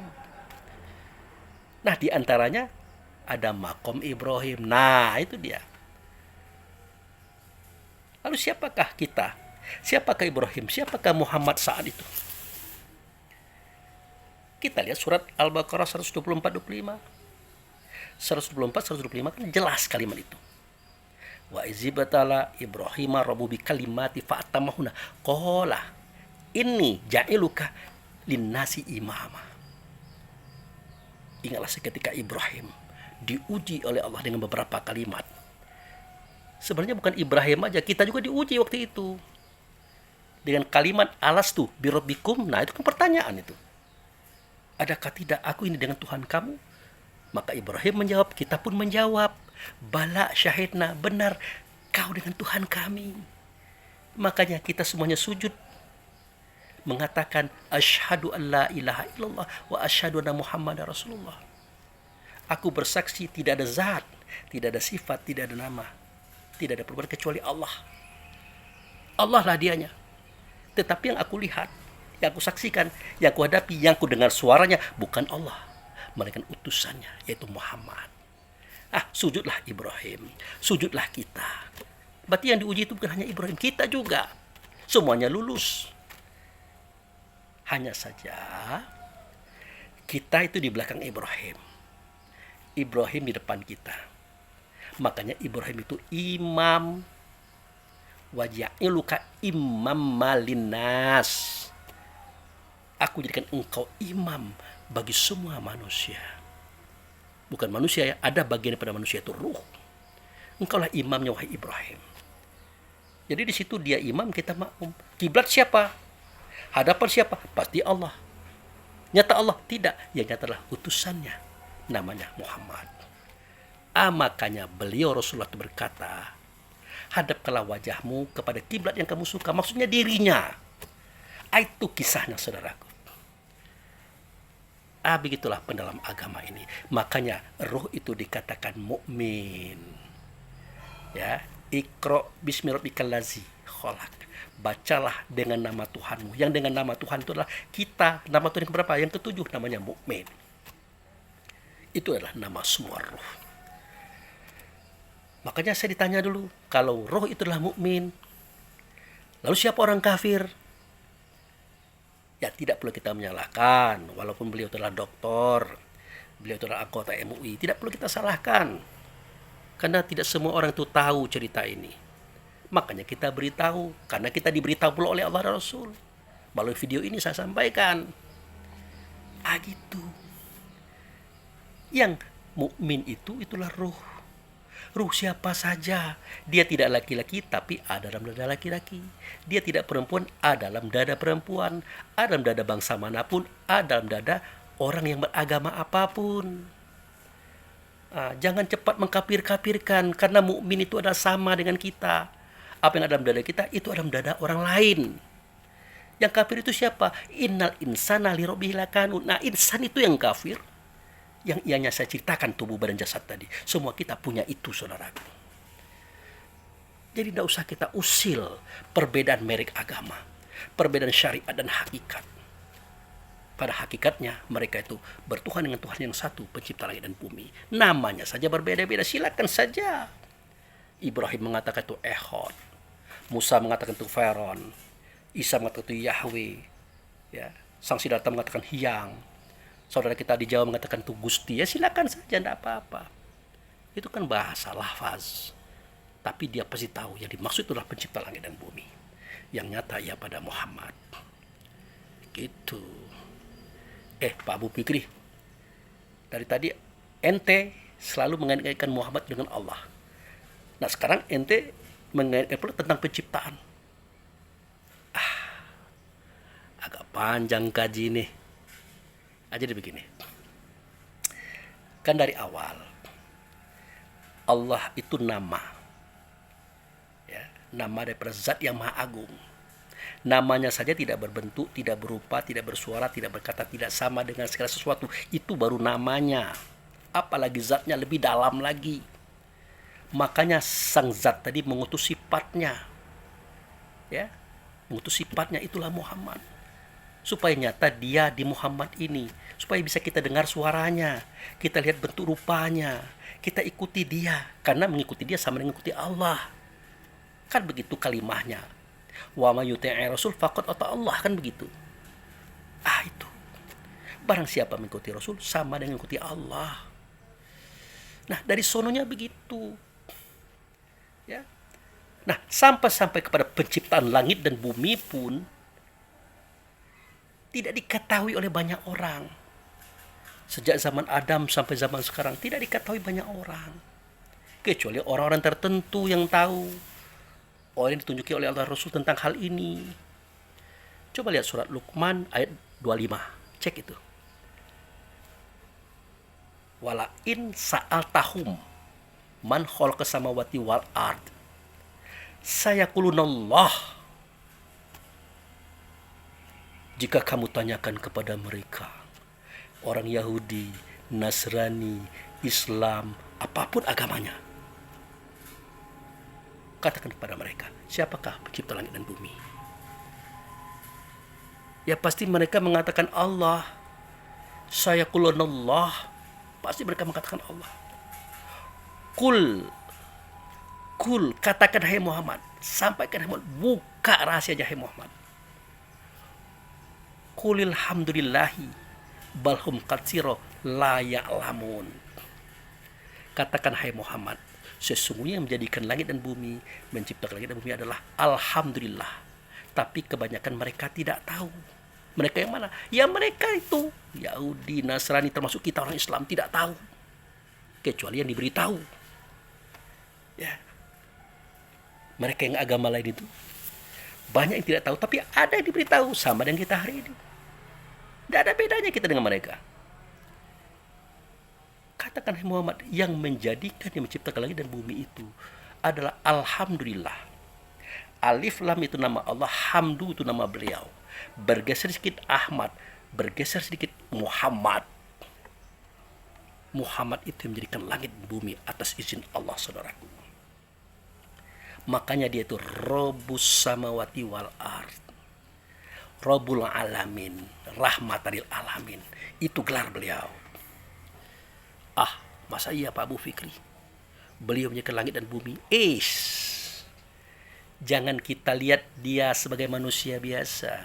Nah, di antaranya ada makom Ibrahim. Nah, itu dia. Lalu siapakah kita? Siapakah Ibrahim? Siapakah Muhammad saat itu? Kita lihat surat Al-Baqarah 124-25. 124-125 kan jelas kalimat itu. Wa izibatala Ibrahim rabbu bi kalimati fa'tamahuna qala inni ja'iluka linnasi imama. Ingatlah seketika Ibrahim diuji oleh Allah dengan beberapa kalimat. Sebenarnya bukan Ibrahim aja, kita juga diuji waktu itu. Dengan kalimat alastu birabbikum. Nah, itu kan pertanyaan itu. Adakah tidak aku ini dengan Tuhan kamu? Maka Ibrahim menjawab, kita pun menjawab, bala syahidna, benar kau dengan Tuhan kami. Makanya kita semuanya sujud mengatakan asyhadu an la ilaha illallah wa asyhadu anna Muhammadar Rasulullah. Aku bersaksi tidak ada zat, tidak ada sifat, tidak ada nama, tidak ada perbuatan kecuali Allah. Allah lah dianya. Tetapi yang aku lihat, yang aku saksikan, yang aku hadapi, yang aku dengar suaranya bukan Allah, melainkan utusannya, yaitu Muhammad. Sujudlah Ibrahim, sujudlah kita. Berarti yang diuji itu bukan hanya Ibrahim, kita juga. Semuanya lulus. Hanya saja kita itu di belakang Ibrahim. Ibrahim di depan kita. Makanya Ibrahim itu imam. Waja'iluka imam malinas. Aku jadikan engkau imam bagi semua manusia. Bukan manusia ya, ada bagian daripada manusia itu ruh. Engkaulah imamnya wahai Ibrahim. Jadi di situ dia imam, kita makmum. Kiblat siapa? Hadapan siapa? Pasti Allah. Nyata Allah? Tidak. Yang nyata adalah utusannya. Namanya Muhammad. Makanya beliau Rasulullah itu berkata, hadapkanlah wajahmu kepada kiblat yang kamu suka. Maksudnya dirinya. Itu kisahnya saudaraku. Begitulah pendalam agama ini. Makanya ruh itu dikatakan mukmin. Ya, Iqra bismi rabbikal ladzi khalaq. Bacalah dengan nama Tuhanmu. Yang dengan nama Tuhan itu adalah kita. Nama Tuhan yang keberapa? Yang ketujuh, namanya mukmin. Itu adalah nama semua ruh. Makanya saya ditanya dulu, kalau roh itu adalah mukmin, lalu siapa orang kafir? Ya tidak perlu kita menyalahkan, walaupun beliau adalah doktor, beliau adalah anggota MUI, tidak perlu kita salahkan. Karena tidak semua orang itu tahu cerita ini. Makanya kita beritahu, karena kita diberitahu pula oleh Allah dan Rasul. Melalui video ini saya sampaikan. Gitu. Yang mukmin itulah ruh. Ruh siapa saja. Dia tidak laki-laki tapi ada dalam dada laki-laki. Dia tidak perempuan, ada dalam dada perempuan. Ada dalam dada bangsa manapun, ada dalam dada orang yang beragama apapun. Jangan cepat mengkafir-kafirkan, karena mukmin itu adalah sama dengan kita. Apa yang ada dalam dada kita itu ada dalam dada orang lain. Yang kafir itu siapa? Innal insana li rabbih lakanun. Nah, insan itu yang kafir. Yang ianya saya ceritakan tubuh badan jasad tadi. Semua kita punya itu, saudaraku. Jadi tidak usah kita usil perbedaan merek agama, perbedaan syariat dan hakikat. Pada hakikatnya mereka itu bertuhan dengan Tuhan yang satu, pencipta langit dan bumi. Namanya saja berbeda-beda, silakan saja. Ibrahim mengatakan itu Ehod, Musa mengatakan itu Firaun, Isa mengatakan itu Yahweh, ya. Sang Siddhartha mengatakan Hyang. Saudara kita di Jawa mengatakan itu Gusti, ya silakan saja, tidak apa-apa. Itu kan bahasa lafaz. Tapi dia pasti tahu yang dimaksud itulah pencipta langit dan bumi. Yang nyata ya pada Muhammad. Gitu. Pak Abu Fikri, dari tadi ente selalu mengaitkan Muhammad dengan Allah. Nah sekarang ente mengaitkan pula tentang penciptaan. Agak panjang kaji nih. Jadi begini, kan dari awal Allah itu nama, ya, nama daripada zat yang maha agung, Namanya saja tidak berbentuk, tidak berupa, tidak bersuara, tidak berkata, tidak sama dengan segala sesuatu. Itu baru namanya. Apalagi zatnya lebih dalam lagi. Makanya sang zat tadi mengutus sifatnya. Ya, mengutus sifatnya, itulah Muhammad. Supaya nyata dia di Muhammad ini. Supaya bisa kita dengar suaranya. Kita lihat bentuk rupanya. Kita ikuti dia. Karena mengikuti dia sama dengan mengikuti Allah. Kan begitu kalimahnya. Wa may yuti'i rasul faqad ata Allah, kan begitu. Itu. Barang siapa mengikuti Rasul sama dengan mengikuti Allah. Nah, dari sononya begitu. Ya. Nah, sampai kepada penciptaan langit dan bumi pun tidak diketahui oleh banyak orang. Sejak zaman Adam sampai zaman sekarang tidak diketahui banyak orang. Kecuali orang-orang tertentu yang tahu. Orang yang ditunjuki oleh Allah Rasul tentang hal ini. Coba lihat surat Luqman ayat 25. Cek itu. Wala in sa'altahum man khalaqas samawati wal ard sayaqulunallah. Jika kamu tanyakan kepada mereka, orang Yahudi, Nasrani, Islam, apapun agamanya, katakan kepada mereka, siapakah pencipta langit dan bumi? Ya pasti mereka mengatakan Allah. Sayaqulunallah, pasti mereka mengatakan Allah. Kul, katakan hai Muhammad, sampaikan hai Muhammad, buka rahasianya hai Muhammad. Qulil hamdulillahi balhum katsiro la ya'lamun. Katakan hai Muhammad, sesungguhnya yang menjadikan langit dan bumi, menciptakan langit dan bumi adalah alhamdulillah. Tapi kebanyakan mereka tidak tahu. Mereka yang mana? Ya mereka itu Yahudi, Nasrani, termasuk kita orang Islam tidak tahu. Kecuali yang diberitahu. Ya. Mereka yang agama lain itu banyak yang tidak tahu, tapi ada yang diberitahu, sama dengan kita hari ini. Tidak ada bedanya kita dengan mereka. Katakan Muhammad, yang menjadikan, yang menciptakan langit dan bumi itu adalah alhamdulillah. Alif lam itu nama Allah, hamdu itu nama beliau. Bergeser sedikit Ahmad, bergeser sedikit Muhammad. Muhammad itu yang menjadikan langit dan bumi atas izin Allah, saudaraku. Makanya dia itu Rabbus samawati wal ard, Rabbul alamin, rahmatanil alamin. Itu gelar beliau. Masa iya Pak Abu Fikri? Beliau menjadikan langit dan bumi. Jangan kita lihat dia sebagai manusia biasa.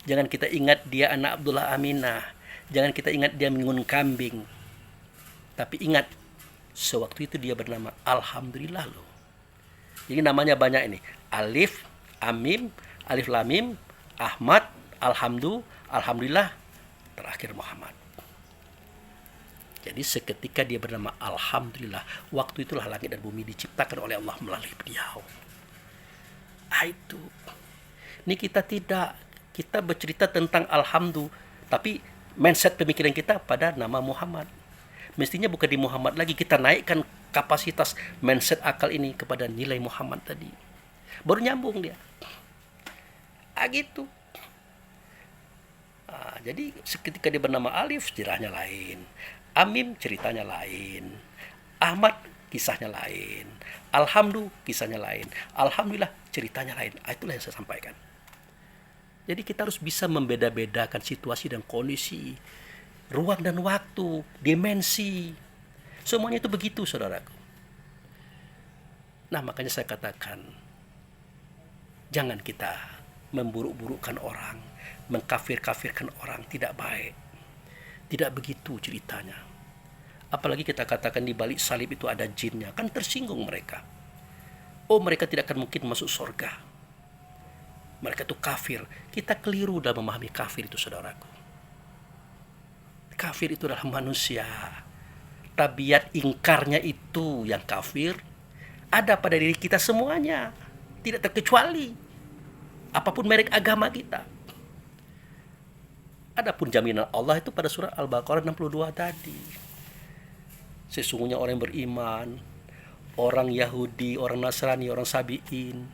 Jangan kita ingat dia anak Abdullah Aminah. Jangan kita ingat dia mengun kambing. Tapi ingat, sewaktu itu dia bernama Alhamdulillah loh. Jadi namanya banyak ini. Alif, Amim, Alif Lamim, Ahmad, Alhamdulillah, terakhir Muhammad. Jadi seketika dia bernama Alhamdulillah, waktu itulah langit dan bumi diciptakan oleh Allah melalui beliau. Itu. Ini kita bercerita tentang Alhamdulillah, tapi mindset pemikiran kita pada nama Muhammad. Mestinya bukan di Muhammad lagi, kita naikkan kapasitas mindset akal ini kepada nilai Muhammad tadi. Baru nyambung dia. Gitu. Jadi seketika dia bernama Alif, ceritanya lain. Amim, ceritanya lain. Ahmad, kisahnya lain. Alhamdulillah, kisahnya lain. Alhamdulillah, ceritanya lain. Itulah yang saya sampaikan. Jadi kita harus bisa membeda-bedakan situasi dan kondisi, ruang dan waktu, dimensi. Semuanya itu begitu, saudaraku. Nah, makanya saya katakan, jangan kita memburuk-burukkan orang, mengkafir-kafirkan orang, tidak baik. Tidak begitu ceritanya. Apalagi kita katakan di balik salib itu ada jinnya, kan tersinggung mereka. Mereka tidak akan mungkin masuk surga. Mereka itu kafir. Kita keliru dalam memahami kafir itu, saudaraku. Kafir itu adalah manusia. Tabiat ingkarnya itu yang kafir ada pada diri kita semuanya, tidak terkecuali apapun merek agama kita. Adapun jaminan Allah itu pada surah Al-Baqarah 62 tadi. Sesungguhnya orang yang beriman, orang Yahudi, orang Nasrani, orang Sabi'in,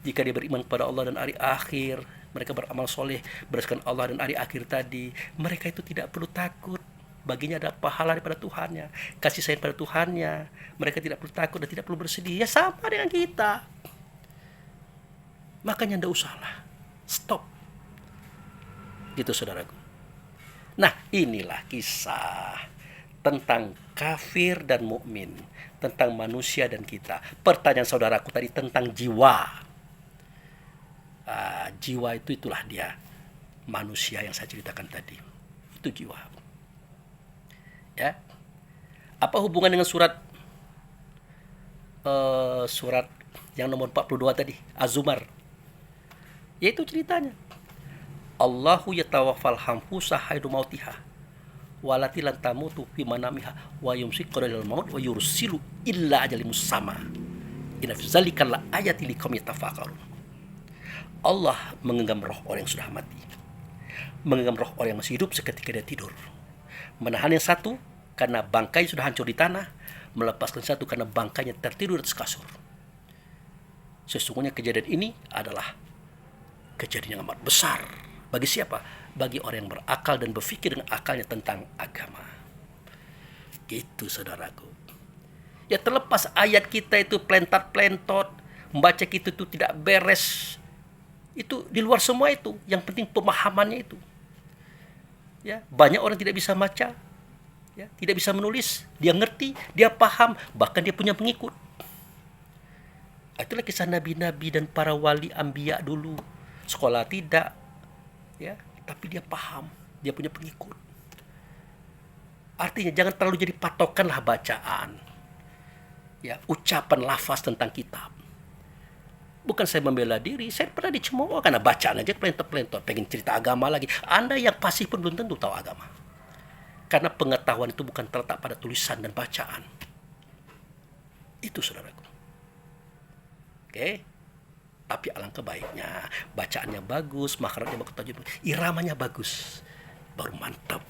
Jika dia beriman kepada Allah dan hari akhir, mereka beramal soleh berdasarkan Allah dan hari akhir tadi, mereka itu tidak perlu takut. Baginya ada pahala daripada Tuhannya, kasih sayang pada Tuhannya. Mereka tidak perlu takut dan tidak perlu bersedih. Ya sama dengan kita. Makanya tidak usahlah. Stop. Gitu saudaraku. Nah, inilah kisah tentang kafir dan mukmin, tentang manusia dan kita. Pertanyaan saudaraku tadi tentang jiwa. Jiwa itu itulah dia, manusia yang saya ceritakan tadi. Itu jiwa. Ya. Apa hubungan dengan surat yang nomor 42 tadi, Az-Zumar? Yaitu ceritanya. Allahu yatawaffal anfusa haidu mautiha walati lan tamutu fi manamiha wa yumsiku ilal maut wa yursilu illa ajalin musamma. Inna fi dzalika la ayatin liqaumin yatafakkarun. Allah menggenggam roh orang yang sudah mati, menggenggam roh orang yang masih hidup seketika dia tidur, menahan yang satu karena bangkai sudah hancur di tanah, melepaskan satu karena bangkainya tertidur di atas kasur. Sesungguhnya kejadian ini adalah kejadian yang amat besar. Bagi siapa? Bagi orang yang berakal dan berpikir dengan akalnya tentang agama. Itu saudaraku. Ya terlepas ayat kita itu plentat-plentot, membaca kita itu tidak beres, itu di luar semua itu. Yang penting pemahamannya itu. Ya, banyak orang tidak bisa baca, ya, tidak bisa menulis. Dia ngerti, dia paham, bahkan dia punya pengikut. Itulah kisah nabi-nabi dan para wali anbiya dulu. Sekolah tidak, ya, tapi dia paham, dia punya pengikut. Artinya jangan terlalu jadi patokanlah bacaan, ya, ucapan lafaz tentang kitab. Bukan saya membela diri, saya pernah dicemooh karena bacaan aja pelentot-pelentot, pengen cerita agama lagi. Anda yang pasif pun belum tentu tahu agama. Karena pengetahuan itu bukan terletak pada tulisan dan bacaan. Itu saudaraku. Oke? Tapi alangkah baiknya bacaannya bagus, makhrajnya bagus, iramanya bagus, baru mantap.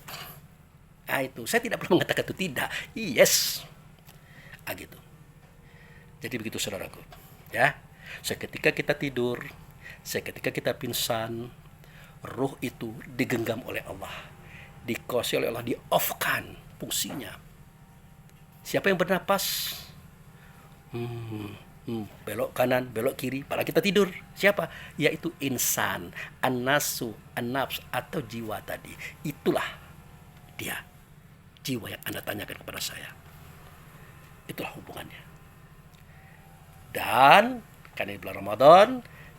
Nah itu, saya tidak pernah mengatakan itu tidak. Yes. Gitu. Jadi begitu saudaraku. Ya. Seketika kita tidur, seketika kita pingsan, ruh itu digenggam oleh Allah, dikuasai oleh Allah, di-off-kan fungsinya. Siapa yang bernapas? Belok kanan, belok kiri, pada kita tidur. Siapa? Yaitu insan, an-nasu, an-nafs, atau jiwa tadi. Itulah dia, jiwa yang Anda tanyakan kepada saya. Itulah hubungannya. Dan karena di bulan Ramadan,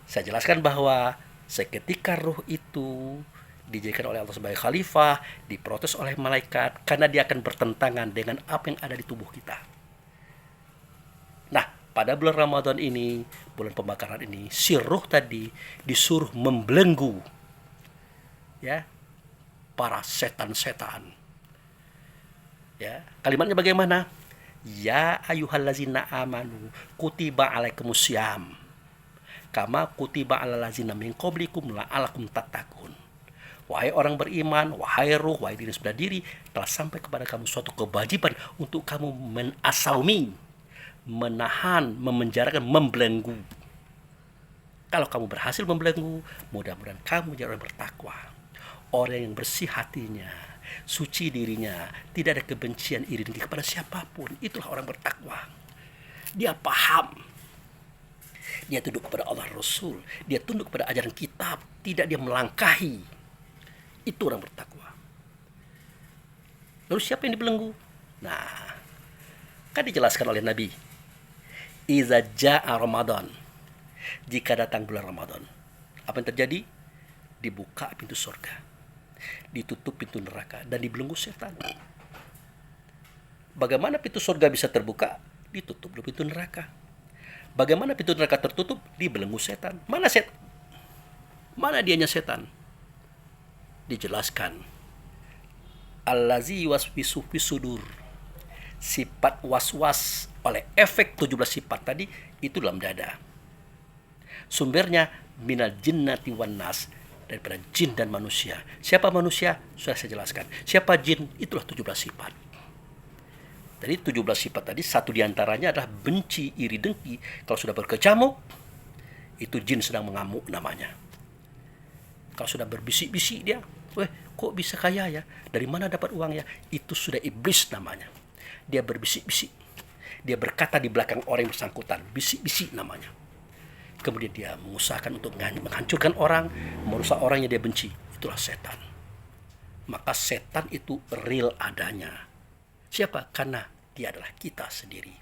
saya jelaskan bahwa seketika ruh itu dijadikan oleh Allah sebagai khalifah, diprotes oleh malaikat, karena dia akan bertentangan dengan apa yang ada di tubuh kita. Nah, pada bulan Ramadan ini, bulan pembakaran ini, si ruh tadi disuruh membelenggu, ya, para setan-setan. Ya, kalimatnya bagaimana? Ya ayyuhallazina amanu kutiba alaikumusiyam kama kutiba alal ladzina min qablikum la'alakum tattaqun. Wahai orang beriman, wahai ruh, wahai diri sebelah diri, telah sampai kepada kamu suatu kewajiban untuk kamu menasaumi, menahan, memenjarakan, membelenggu. Kalau kamu berhasil membelenggu, mudah-mudahan kamu jadi orang bertakwa, orang yang bersih hatinya, suci dirinya, tidak ada kebencian iri dengki kepada siapapun. Itulah orang bertakwa. Dia paham, dia tunduk kepada Allah Rasul, dia tunduk kepada ajaran kitab, tidak dia melangkahi. Itu orang bertakwa. Lalu siapa yang dibelenggu? Nah, kan dijelaskan oleh Nabi, iza ja'a Ramadan, jika datang bulan Ramadan, apa yang terjadi? Dibuka pintu surga, ditutup pintu neraka, dan dibelenggu setan. Bagaimana pintu surga bisa terbuka? Ditutup pintu neraka. Bagaimana pintu neraka tertutup? Dibelenggu setan. Mana setan? Mana dianya setan? Dijelaskan. Allazi waswisu fisudur. Sifat was-was oleh efek 17 sifat tadi itu dalam dada. Sumbernya minal jinnati wan nas, daripada jin dan manusia. Siapa manusia? Sudah saya jelaskan. Siapa jin? Itulah 17 sifat. Jadi 17 sifat tadi, satu diantaranya adalah benci, iri, dengki. Kalau sudah berkecamuk, Itu jin sedang mengamuk namanya. Kalau sudah berbisik-bisik dia, weh kok bisa kaya ya? Dari mana dapat uang ya? Itu sudah iblis namanya. Dia berbisik-bisik. Dia berkata di belakang orang yang bersangkutan, bisik-bisik namanya. Kemudian dia mengusahakan untuk menghancurkan orang, merusak orang yang dia benci. Itulah setan. Maka setan itu real adanya. Siapa? Karena dia adalah kita sendiri.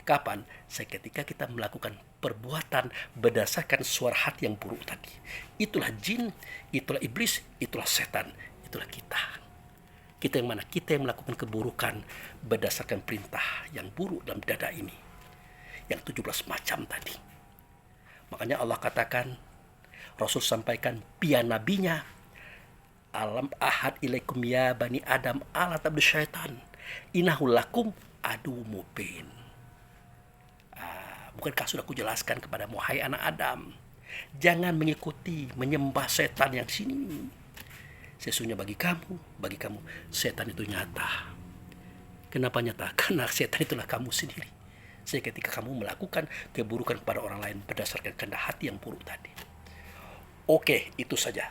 Kapan? Ketika kita melakukan perbuatan berdasarkan suara hati yang buruk tadi. Itulah jin, itulah iblis, itulah setan, itulah kita. Kita yang mana? Kita yang melakukan keburukan berdasarkan perintah yang buruk dalam dada ini. Yang 17 macam tadi. Makanya Allah katakan, Rasul sampaikan, pia nabinya, alam ahad ilaikum ya bani adam ala tabdu syaitan innahu lakum adu mubin. Bukankah sudah kujelaskan kepada hai anak Adam, jangan mengikuti menyembah setan yang sini. Sesungguhnya bagi kamu setan itu nyata. Kenapa nyata? Karena setan itulah kamu sendiri. Sehingga ketika kamu melakukan keburukan kepada orang lain berdasarkan kehendak hati yang buruk tadi. Oke, itu saja.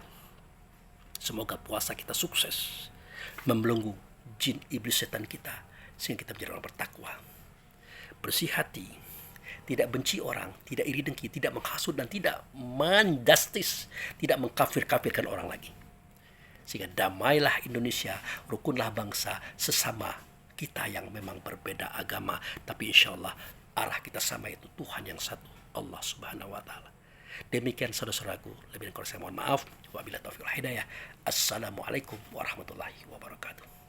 Semoga puasa kita sukses membelenggu jin iblis setan kita sehingga kita menjadi orang bertakwa, bersih hati, tidak benci orang, tidak iri dengki, tidak menghasut dan tidak menjustis, tidak mengkafir-kafirkan orang lagi. Sehingga damailah Indonesia, rukunlah bangsa sesama kita yang memang berbeda agama, tapi insya Allah arah kita sama, itu Tuhan yang satu, Allah Subhanahu wa Ta'ala. Demikian saudara-saudaraku, lebih kurang saya mohon maaf. Wabillahi taufiq wal hidayah. Assalamualaikum warahmatullahi wabarakatuh.